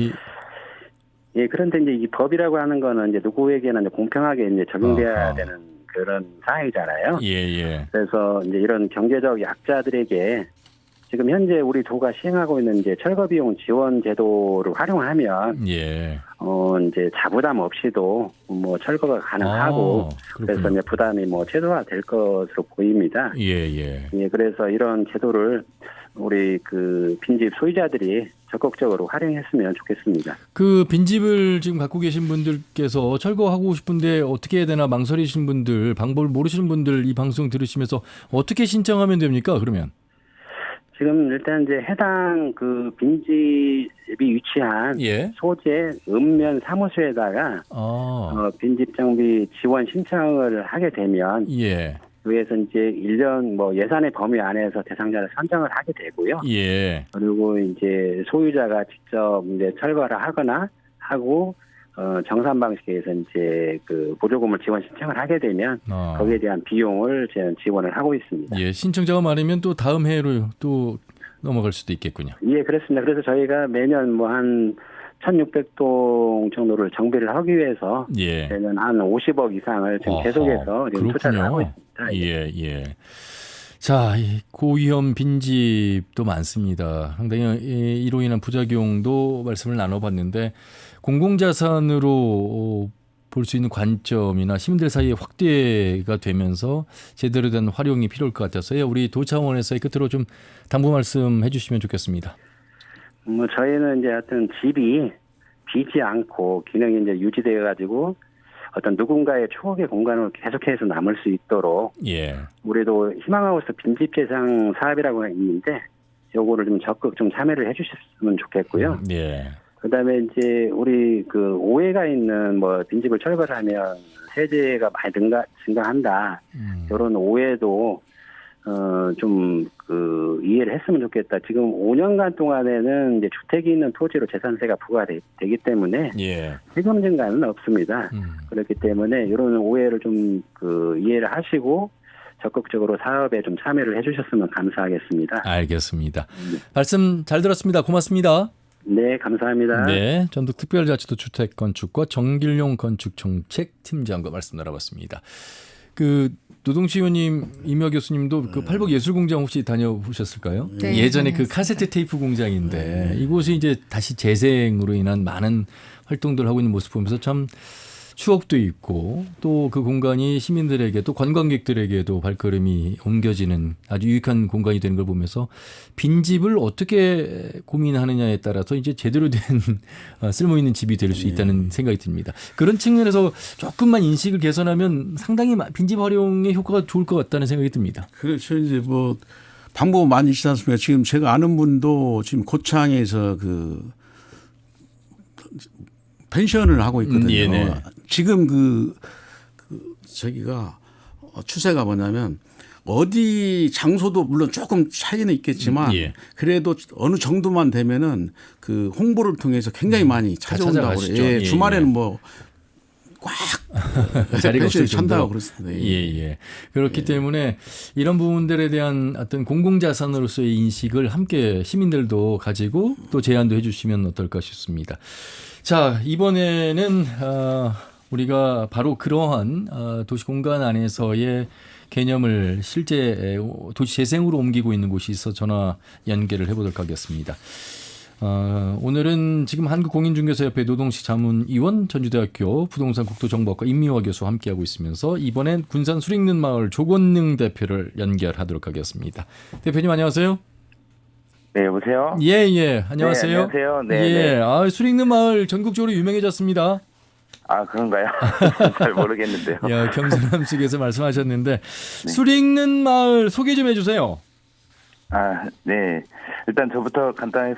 예, 그런데 이제 이 법이라고 하는 거는 이제 누구에게나 이제 공평하게 이제 적용돼야 되는 그런 사항이잖아요. 예. 그래서 이제 이런 경제적 약자들에게 지금 현재 우리 도가 시행하고 있는 이제 철거 비용 지원 제도를 활용하면 예. 이제 자부담 없이도 뭐 철거가 가능하고 그래서 이제 부담이 뭐 최소화될 것으로 보입니다. 예. 예, 그래서 이런 제도를 우리 그 빈집 소유자들이 적극적으로 활용했으면 좋겠습니다. 그 빈집을 지금 갖고 계신 분들께서 철거하고 싶은데 어떻게 해야 되나 망설이신 분들, 방법을 모르시는 분들 이 방송 들으시면서 어떻게 신청하면 됩니까? 그러면? 지금 일단 이제 해당 그 빈집이 위치한 예. 소재 읍면 사무소에다가 빈집 정비 지원 신청을 하게 되면 예. 그에서 이제 1년 뭐 예산의 범위 안에서 대상자를 선정을 하게 되고요. 예. 그리고 이제 소유자가 직접 이제 철거를 하거나 하고 정산 방식에서 이제 그 보조금을 지원 신청을 하게 되면 거기에 대한 비용을 지원을 하고 있습니다. 예, 신청자가 많으면 또 다음 해로 또 넘어갈 수도 있겠군요. 예, 그렇습니다. 그래서 저희가 매년 뭐 한 1,600동 정도를 정비를 하기 위해서 예. 매년 한 50억 이상을 지금 계속해서 지금 투자를 하고 있습니다. 예. 자, 이 고위험 빈집도 많습니다. 상당히 이로 인한 부작용도 말씀을 나눠봤는데 공공자산으로 볼 수 있는 관점이나 시민들 사이에 확대가 되면서 제대로 된 활용이 필요할 것 같아서요. 우리 도 차원에서의 끝으로 좀 당부 말씀해 주시면 좋겠습니다. 뭐 저희는 이제 하여튼 집이 비지 않고 기능이 이제 유지되어 가지고 어떤 누군가의 추억의 공간으로 계속해서 남을 수 있도록 예. 우리도 희망하우스 빈집 재생 사업이라고 있는데 요거를 좀 적극 좀 참여를 해주셨으면 좋겠고요. 예. 그다음에 이제 우리 그 오해가 있는 뭐 빈집을 철거를 하면 세제가 많이 증가한다. 이런 오해도 좀 그 이해를 했으면 좋겠다. 지금 5년간 동안에는 이제 주택이 있는 토지로 재산세가 부과되기 때문에 세금 증가는 없습니다. 그렇기 때문에 이런 오해를 좀 그 이해를 하시고 적극적으로 사업에 좀 참여를 해주셨으면 감사하겠습니다. 알겠습니다. 말씀 잘 들었습니다. 고맙습니다. 네, 감사합니다. 네, 전북특별자치도 주택건축과 정길용 건축정책팀장과 말씀 나눠봤습니다. 그 노동시의원님, 임여 교수님도 그 팔복예술공장 혹시 다녀보셨을까요? 네, 예전에 다녀왔습니다. 그 카세트 테이프 공장인데 이곳이 이제 다시 재생으로 인한 많은 활동들을 하고 있는 모습 보면서 참 추억도 있고 또 그 공간이 시민들에게 또 관광객들에게도 발걸음이 옮겨지는 아주 유익한 공간이 되는 걸 보면서 빈집을 어떻게 고민하느냐에 따라서 이제 제대로 된 쓸모 있는 집이 될 수 있다는 생각이 듭니다. 그런 측면에서 조금만 인식을 개선하면 상당히 빈집 활용의 효과가 좋을 것 같다는 생각이 듭니다. 그렇죠. 이제 뭐 방법 많이 있지 않습니까? 지금 제가 아는 분도 지금 고창에서 그 펜션을 하고 있거든요. 지금 저기가 추세가 뭐냐면 어디 장소도 물론 조금 차이는 있겠지만 그래도 어느 정도만 되면은 그 홍보를 통해서 굉장히 많이 찾아온다고 그래요. 예, 주말에는 뭐 꽉 자리가 없을 찬다고 그랬습니다. 예. 그렇기 때문에 이런 부분들에 대한 어떤 공공자산으로서의 인식을 함께 시민들도 가지고 또 제안도 해주시면 어떨까 싶습니다. 자, 이번에는 우리가 바로 그러한 도시 공간 안에서의 개념을 실제 도시 재생으로 옮기고 있는 곳이 있어 전화 연결을 해보도록 하겠습니다. 오늘은 지금 한국공인중개사협회 노동시 자문위원, 전주대학교 부동산 국토정보학과 임미화 교수와 함께하고 있으면서 이번엔 군산 수익는 마을 조권능 대표를 연결하도록 하겠습니다. 대표님 안녕하세요. 네, 여보세요? 예. 안녕하세요. 네, 안녕하세요. 네. 수익는 마을 전국적으로 유명해졌습니다. 아, 그런가요? 잘 모르겠는데요. 야, 경상남 측에서 말씀하셨는데 수익는 마을 소개 좀 해주세요. 아, 네. 일단 저부터 간단히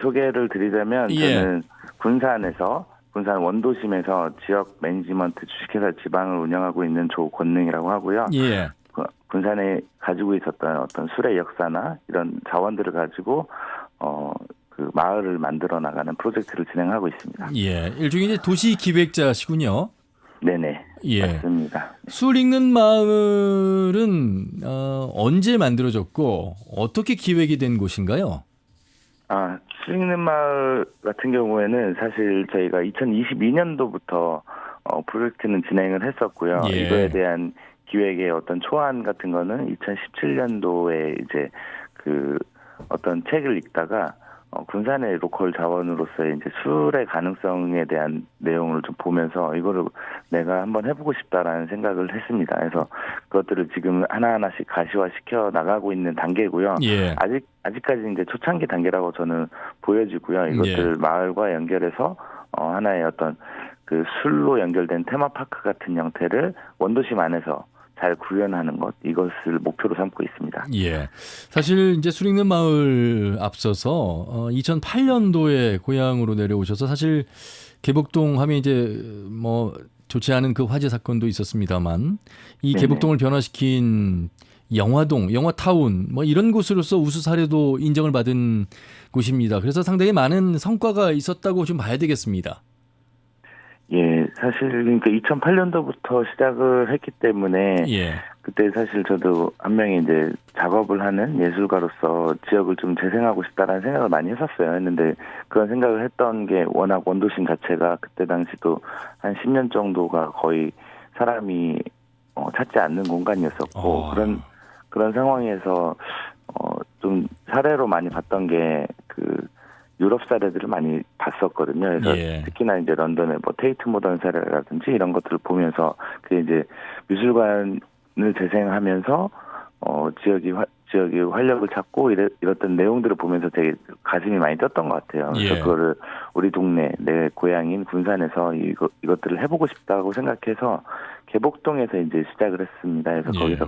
소개를 드리자면 저는 군산 원도심에서 지역 매니지먼트 주식회사 지방을 운영하고 있는 조권능이라고 하고요. 군산에 가지고 있었던 어떤 술의 역사나 이런 자원들을 가지고 그 마을을 만들어 나가는 프로젝트를 진행하고 있습니다. 일종의 이제 도시 기획자시군요. 네네. 맞습니다. 수익는 마을은 언제 만들어졌고 어떻게 기획이 된 곳인가요? 수익는 마을 같은 경우에는 사실 저희가 2022년도부터 프로젝트는 진행을 했었고요. 이거에 대한 기획의 어떤 초안 같은 거는 2017년도에 이제 그 어떤 책을 읽다가 군산의 로컬 자원으로서의 이제 수출의 가능성에 대한 내용을 좀 보면서 이거를 내가 한번 해보고 싶다라는 생각을 했습니다. 그래서 그것들을 지금 하나하나씩 가시화시켜 나가고 있는 단계고요. 예. 아직까지 이제 초창기 단계라고 저는 보여지고요. 이것들을 마을과 연결해서 하나의 어떤 그 술로 연결된 테마파크 같은 형태를 원도심 안에서 잘 구현하는 것, 이것을 목표로 삼고 있습니다. 예. 사실 이제 수리는 마을 앞서서 2008년도에 고향으로 내려오셔서 사실 개복동 하면 이제 뭐 좋지 않은 그 화재 사건도 있었습니다만 이 네네. 개복동을 변화시킨 영화동, 영화타운 뭐 이런 곳으로서 우수 사례도 인정을 받은 곳입니다. 그래서 상당히 많은 성과가 있었다고 좀 봐야 되겠습니다. 예, 사실 그러니까 2008년도부터 시작을 했기 때문에 예. 그때 사실 저도 한 명의 이제 작업을 하는 예술가로서 지역을 좀 재생하고 싶다라는 생각을 많이 했었어요. 했는데 그런 생각을 했던 게 워낙 원도심 자체가 그때 당시도 한 10년 정도가 거의 사람이 찾지 않는 공간이었었고 그런 상황에서 좀 사례로 많이 봤던 게 그 유럽 사례들을 많이 봤었거든요. 그래서 특히나 이제 런던의 뭐 테이트 모던 사례라든지 이런 것들을 보면서 그 이제 미술관을 재생하면서 지역이 활력을 찾고 이랬던 내용들을 보면서 되게 가슴이 많이 떴던 것 같아요. 그래서 그거를 우리 동네 내 고향인 군산에서 이것들을 해보고 싶다고 생각해서 개복동에서 이제 시작을 했습니다. 그래서 거기서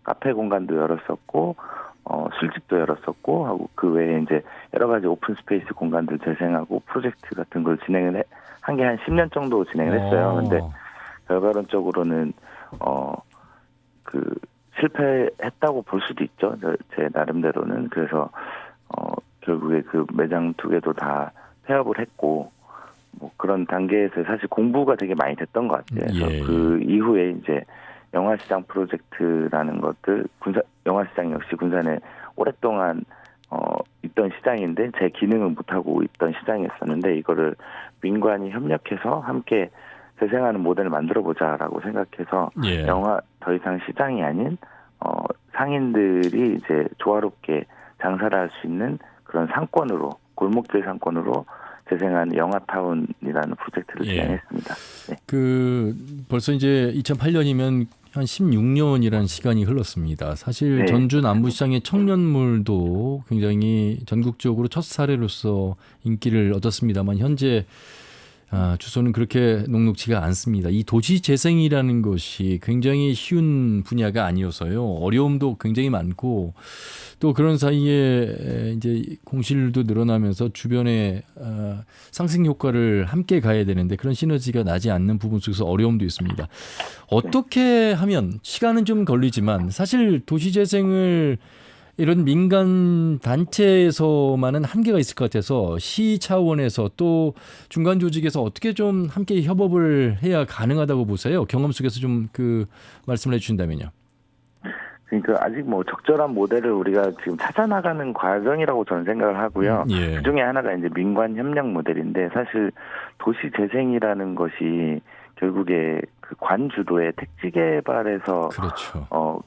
카페 공간도 열었었고 술집도 열었었고 하고 그 외에 이제 여러 가지 오픈 스페이스 공간들 재생하고 프로젝트 같은 걸 진행을 한 게 한 10년 정도 진행을 했어요. 근데 결과론적으로는 그 실패했다고 볼 수도 있죠. 제 나름대로는. 그래서 결국에 그 매장 2개도 다 폐업을 했고 뭐 그런 단계에서 사실 공부가 되게 많이 됐던 것 같아요. 그래서 그 이후에 이제 영화시장 프로젝트라는 것들, 영화시장 역시 군산에 오랫동안 있던 시장인데 제 기능을 못하고 있던 시장이었었는데 이거를 민관이 협력해서 함께 재생하는 모델을 만들어보자라고 생각해서 영화 더 이상 시장이 아닌 상인들이 이제 조화롭게 장사를 할 수 있는 그런 상권으로 골목길 상권으로 재생한 영화타운이라는 프로젝트를 진행했습니다. 네. 그 벌써 이제 2008년이면 한 16년이라는 시간이 흘렀습니다. 사실 전주 남부시장의 청년물도 굉장히 전국적으로 첫 사례로서 인기를 얻었습니다만 현재 주소는 그렇게 녹록지가 않습니다. 이 도시 재생이라는 것이 굉장히 쉬운 분야가 아니어서요. 어려움도 굉장히 많고 또 그런 사이에 이제 공실도 늘어나면서 주변에 상승 효과를 함께 가야 되는데 그런 시너지가 나지 않는 부분 속에서 어려움도 있습니다. 어떻게 하면 시간은 좀 걸리지만 사실 도시 재생을 이런 민간 단체에서만은 한계가 있을 것 같아서 시 차원에서 또 중간 조직에서 어떻게 좀 함께 협업을 해야 가능하다고 보세요? 경험 속에서 좀 그 말씀을 해주신다면요. 그러니까 아직 뭐 적절한 모델을 우리가 지금 찾아나가는 과정이라고 저는 생각을 하고요. 그 중에 하나가 이제 민관 협력 모델인데 사실 도시 재생이라는 것이 결국에 그 관 주도의 택지 개발에서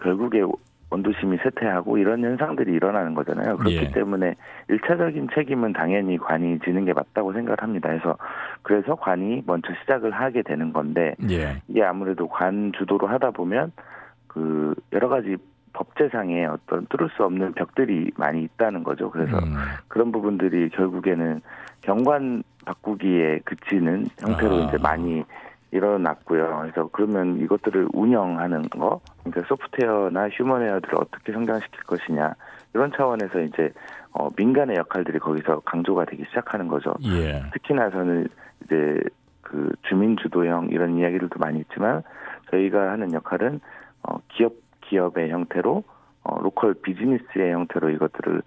결국에 원도심이 쇠퇴하고 이런 현상들이 일어나는 거잖아요. 그렇기 때문에 1차적인 책임은 당연히 관이 지는 게 맞다고 생각을 합니다. 그래서 관이 먼저 시작을 하게 되는 건데 이게 아무래도 관 주도로 하다 보면 그 여러 가지 법제상에 어떤 뚫을 수 없는 벽들이 많이 있다는 거죠. 그래서 그런 부분들이 결국에는 경관 바꾸기에 그치는 형태로 이제 많이 일어났고요. 그래서 그러면 이것들을 운영하는 거, 그러니까 소프트웨어나 휴먼웨어들을 어떻게 성장시킬 것이냐 이런 차원에서 이제 민간의 역할들이 거기서 강조가 되기 시작하는 거죠. 특히나 저는 이제 그 주민 주도형 이런 이야기들도 많이 있지만 저희가 하는 역할은 기업의 형태로 로컬 비즈니스의 형태로 이것들을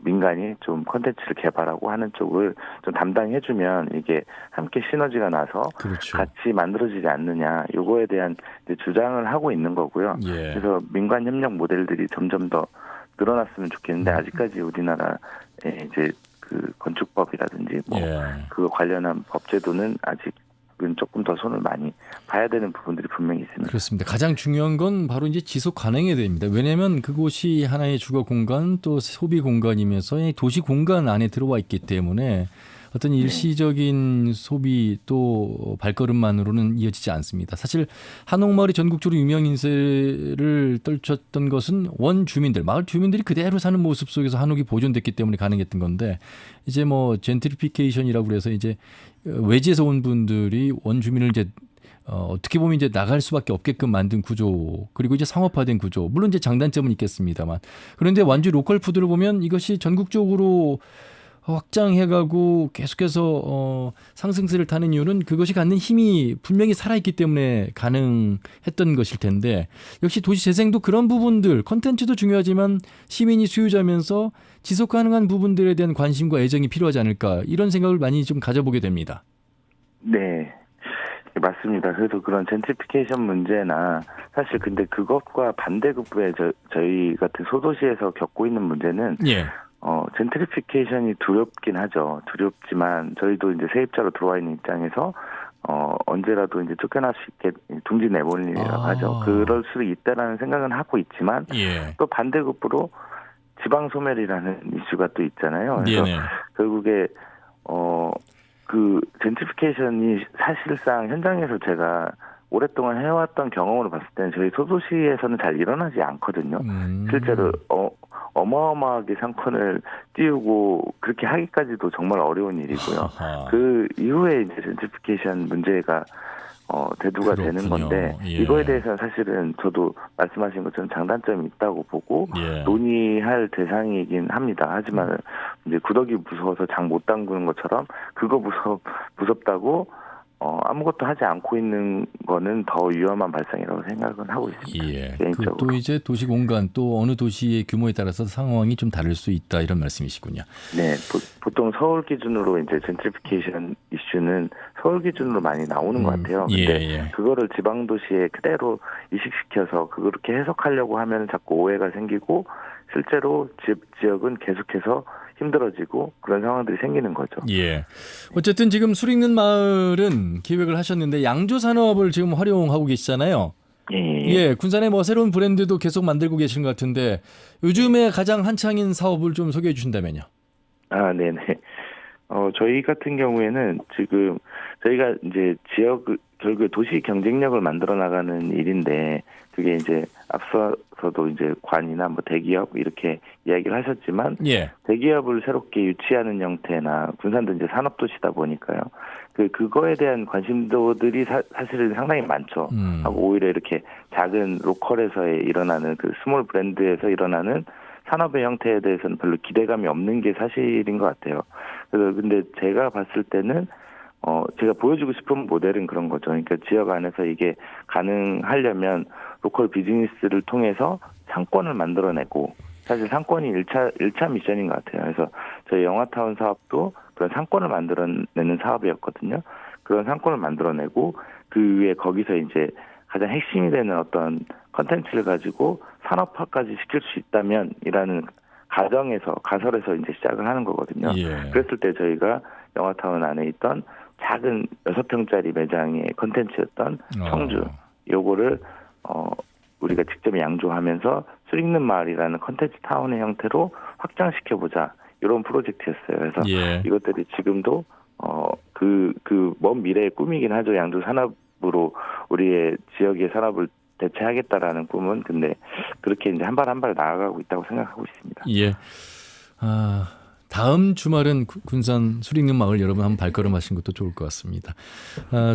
민간이 좀 콘텐츠를 개발하고 하는 쪽을 좀 담당해주면 이게 함께 시너지가 나서 같이 만들어지지 않느냐 요거에 대한 이제 주장을 하고 있는 거고요. 그래서 민관 협력 모델들이 점점 더 늘어났으면 좋겠는데 아직까지 우리나라에 이제 그 건축법이라든지 뭐 그 관련한 법제도는 아직 지역은 조금 더 손을 많이 봐야 되는 부분들이 분명히 있습니다. 그렇습니다. 가장 중요한 건 바로 이제 지속 가능해야 됩니다. 왜냐하면 그곳이 하나의 주거 공간 또 소비 공간이면서 도시 공간 안에 들어와 있기 때문에 어떤 일시적인 소비 또 발걸음만으로는 이어지지 않습니다. 사실 한옥마을이 전국적으로 유명 인세를 떨쳤던 것은 원주민들, 마을 주민들이 그대로 사는 모습 속에서 한옥이 보존됐기 때문에 가능했던 건데 이제 뭐 젠트리피케이션이라고 그래서 이제 외지에서 온 분들이 원주민을 이제 어떻게 보면 이제 나갈 수밖에 없게끔 만든 구조 그리고 이제 상업화된 구조 물론 이제 장단점은 있겠습니다만 그런데 완주 로컬 푸드를 보면 이것이 전국적으로 확장해가고 계속해서 상승세를 타는 이유는 그것이 갖는 힘이 분명히 살아있기 때문에 가능했던 것일 텐데 역시 도시 재생도 그런 부분들 컨텐츠도 중요하지만 시민이 수요자면서 지속 가능한 부분들에 대한 관심과 애정이 필요하지 않을까 이런 생각을 많이 좀 가져보게 됩니다. 네. 맞습니다. 그래서 그런 젠트리피케이션 문제나 사실 근데 그것과 반대급부에 저희 같은 소도시에서 겪고 있는 문제는 예. 젠트리피케이션이 두렵긴 하죠. 두렵지만 저희도 이제 세입자로 들어와 있는 입장에서 언제라도 이제 쫓겨날 수 있게 둥지 내보는 일이라고 하죠. 그럴 수 있다라는 생각은 하고 있지만 예. 또 반대급부로 지방 소멸이라는 이슈가 또 있잖아요. 그래서 네네. 결국에 그 젠트리피케이션이 사실상 현장에서 제가 오랫동안 해왔던 경험으로 봤을 때는 저희 소도시에서는 잘 일어나지 않거든요. 실제로 어마어마하게 상권을 띄우고 그렇게 하기까지도 정말 어려운 일이고요. 그 이후에 이제 젠트리피케이션 문제가 대두가 그렇군요. 되는 건데 예. 이거에 대해서는 사실은 저도 말씀하신 것처럼 장단점이 있다고 보고 예. 논의할 대상이긴 합니다. 하지만 이제 구더기 무서워서 장 못 담그는 것처럼 그거 무섭다고 아무것도 하지 않고 있는 거는 더 위험한 발상이라고 생각은 하고 있습니다. 예. 개인적으로. 또 이제 도시 공간 또 어느 도시의 규모에 따라서 상황이 좀 다를 수 있다 이런 말씀이시군요. 네, 보통 서울 기준으로 이제 젠트리피케이션 이슈는 서울 기준으로 많이 나오는 것 같아요. 근데 예. 그거를 지방 도시에 그대로 이식시켜서 그렇게 해석하려고 하면 자꾸 오해가 생기고 실제로 지역은 계속해서 힘들어지고 그런 상황들이 생기는 거죠. 예. 어쨌든 지금 수익는 마을은 기획을 하셨는데 양조 산업을 지금 활용하고 계시잖아요. 예. 군산에 뭐 새로운 브랜드도 계속 만들고 계신 것 같은데 요즘에 가장 한창인 사업을 좀 소개해 주신다면요. 아, 네네. 저희 같은 경우에는 지금 저희가 이제 결국에 도시 경쟁력을 만들어 나가는 일인데 그게 이제 앞서서도 이제 관이나 뭐 대기업 이렇게 이야기를 하셨지만 예. 대기업을 새롭게 유치하는 형태나 군산도 이제 산업도시다 보니까요. 그거에 대한 관심도들이 사실은 상당히 많죠. 하고 오히려 이렇게 작은 로컬에서 일어나는 그 스몰 브랜드에서 일어나는 산업의 형태에 대해서는 별로 기대감이 없는 게 사실인 것 같아요. 그래서 근데 제가 봤을 때는 제가 보여주고 싶은 모델은 그런 거죠. 그러니까 지역 안에서 이게 가능하려면 로컬 비즈니스를 통해서 상권을 만들어내고 사실 상권이 1차 미션인 것 같아요. 그래서 저희 영화타운 사업도 그런 상권을 만들어내는 사업이었거든요. 그런 상권을 만들어내고 그 위에 거기서 이제 가장 핵심이 되는 어떤 컨텐츠를 가지고 산업화까지 시킬 수 있다면이라는 가설에서 이제 시작을 하는 거거든요. 예. 그랬을 때 저희가 영화타운 안에 있던 작은 6평짜리 매장의 컨텐츠였던 청주 요거를 우리가 직접 양조하면서 수익는 마을이라는 컨텐츠 타운의 형태로 확장시켜보자 이런 프로젝트였어요. 그래서 예. 이것들이 지금도 그 먼 미래의 꿈이긴 하죠. 양조 산업으로 우리의 지역의 산업을 대체하겠다라는 꿈은 근데 그렇게 이제 한 발 한 발 나아가고 있다고 생각하고 있습니다. 예. 다음 주말은 군산 수익는 마을 여러분 한번 발걸음하신 것도 좋을 것 같습니다.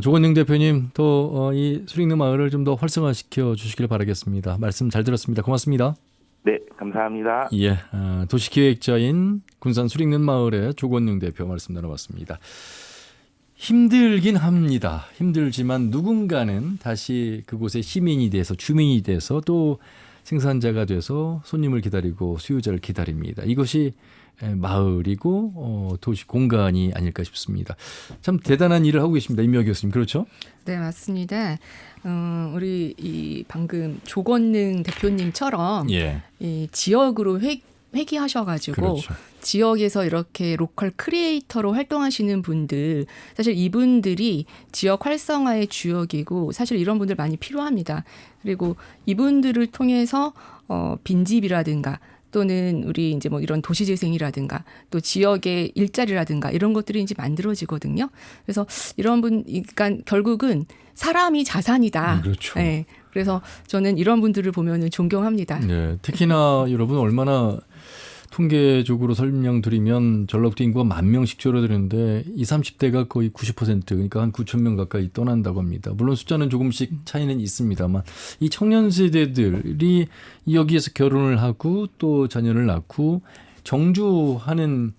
조건영 대표님 또 이 수익는 마을을 좀 더 활성화시켜 주시길 바라겠습니다. 말씀 잘 들었습니다. 고맙습니다. 네, 감사합니다. 예, 도시기획자인 군산 수익는 마을의 조건영 대표 말씀 나눠봤습니다. 힘들긴 합니다. 힘들지만 누군가는 다시 그곳의 시민이 돼서 주민이 돼서 또 생산자가 돼서 손님을 기다리고 수요자를 기다립니다. 이것이 마을이고 도시 공간이 아닐까 싶습니다. 참 대단한 일을 하고 계십니다. 임미화 교수님. 그렇죠? 네, 맞습니다. 우리 이 방금 조건능 대표님처럼 예. 이 지역으로 회귀하셔가지고 그렇죠. 지역에서 이렇게 로컬 크리에이터로 활동하시는 분들, 사실 이분들이 지역 활성화의 주역이고 사실 이런 분들 많이 필요합니다. 그리고 이분들을 통해서 빈집이라든가 또는 우리 이제 뭐 이런 도시재생이라든가 또 지역의 일자리라든가 이런 것들이 이제 만들어지거든요. 그래서 이런 그러니까 결국은 사람이 자산이다. 그렇죠. 네. 그래서 저는 이런 분들을 보면은 존경합니다. 네, 특히나 여러분 얼마나 통계적으로 설명드리면 전라북도 인구가 10,000명씩 줄어드는데 20, 30대가 거의 90% 그러니까 한 9,000명 가까이 떠난다고 합니다. 물론 숫자는 조금씩 차이는 있습니다만 이 청년 세대들이 여기에서 결혼을 하고 또 자녀를 낳고 정주하는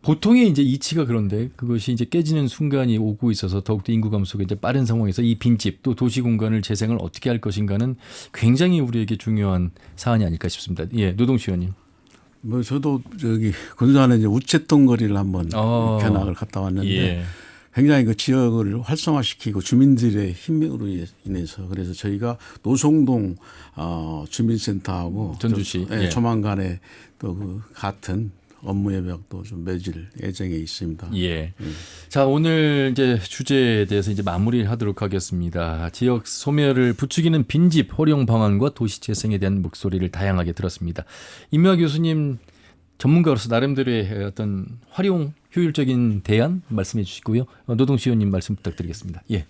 보통의 이제 이치가 그런데 그것이 이제 깨지는 순간이 오고 있어서 더욱더 인구 감소가 이제 빠른 상황에서 이 빈집 또 도시 공간을 재생을 어떻게 할 것인가는 굉장히 우리에게 중요한 사안이 아닐까 싶습니다. 예, 노동시 의원님. 뭐 저도 저기 군산에 이제 우체통 거리를 한번 견학을 갔다 왔는데 예. 굉장히 그 지역을 활성화시키고 주민들의 힘으로 인해서 그래서 저희가 노송동 주민센터하고 전주시 예. 조만간에 또 그 같은 업무의 벽도 좀 맺을 예정에 있습니다. 예. 자, 오늘 이제 주제에 대해서 이제 마무리하도록 하겠습니다. 지역 소멸을 부추기는 빈집 활용 방안과 도시 재생에 대한 목소리를 다양하게 들었습니다. 임명하 교수님 전문가로서 나름대로의 어떤 활용 효율적인 대안 말씀해 주시고요. 노동시 의원님 말씀 부탁드리겠습니다. 예.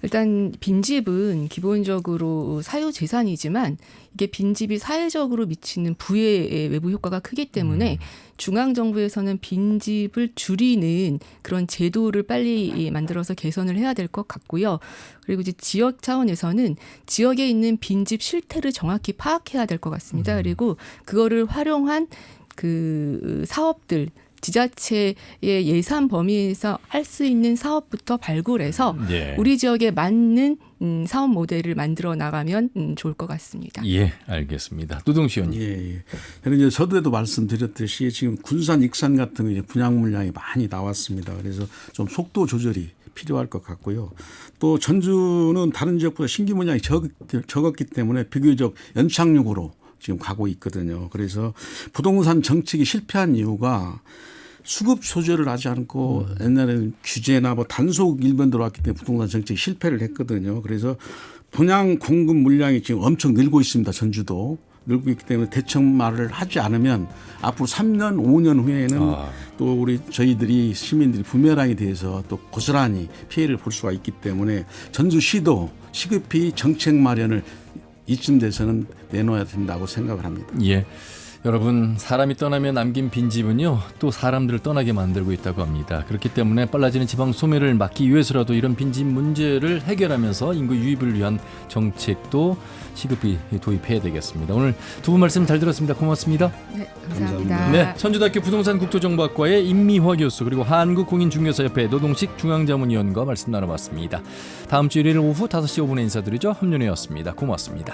일단 빈집은 기본적으로 사유재산이지만 이게 빈집이 사회적으로 미치는 부의 외부 효과가 크기 때문에 중앙정부에서는 빈집을 줄이는 그런 제도를 빨리 만들어서 개선을 해야 될 것 같고요. 그리고 이제 지역 차원에서는 지역에 있는 빈집 실태를 정확히 파악해야 될 것 같습니다. 그리고 그거를 활용한 그 사업들 지자체의 예산 범위에서 할 수 있는 사업부터 발굴해서 예. 우리 지역에 맞는 사업 모델을 만들어 나가면 좋을 것 같습니다. 예, 알겠습니다. 노동시 의원님. 예. 그리고 이제 서두에도 말씀드렸듯이 지금 군산 익산 같은 이제 분양 물량이 많이 나왔습니다. 그래서 좀 속도 조절이 필요할 것 같고요. 또 전주는 다른 지역보다 신규 물량이 적었기 때문에 비교적 연착륙으로 지금 가고 있거든요. 그래서 부동산 정책이 실패한 이유가 수급 조절을 하지 않고 옛날에는 규제나 뭐 단속 일변 들어왔기 때문에 부동산 정책이 실패를 했거든요. 그래서 분양 공급 물량이 지금 엄청 늘고 있습니다. 전주도. 늘고 있기 때문에 대책말을 하지 않으면 앞으로 3년, 5년 후에는 또 우리 저희들이 시민들이 부메랑에 대해서 또 고스란히 피해를 볼 수가 있기 때문에 전주시도 시급히 정책 마련을 이쯤 돼서는 내놓아야 된다고 생각을 합니다. 예. 여러분 사람이 떠나면 남긴 빈집은요 또 사람들을 떠나게 만들고 있다고 합니다. 그렇기 때문에 빨라지는 지방 소멸을 막기 위해서라도 이런 빈집 문제를 해결하면서 인구 유입을 위한 정책도 시급히 도입해야 되겠습니다. 오늘 두 분 말씀 잘 들었습니다. 고맙습니다. 네, 감사합니다. 네, 천주대학교 부동산국토정보학과의 임미화 교수 그리고 한국공인중개사협회 노동식 중앙자문위원과 말씀 나눠봤습니다. 다음 주 일요일 오후 5시 5분에 인사드리죠. 함윤혜였습니다. 고맙습니다.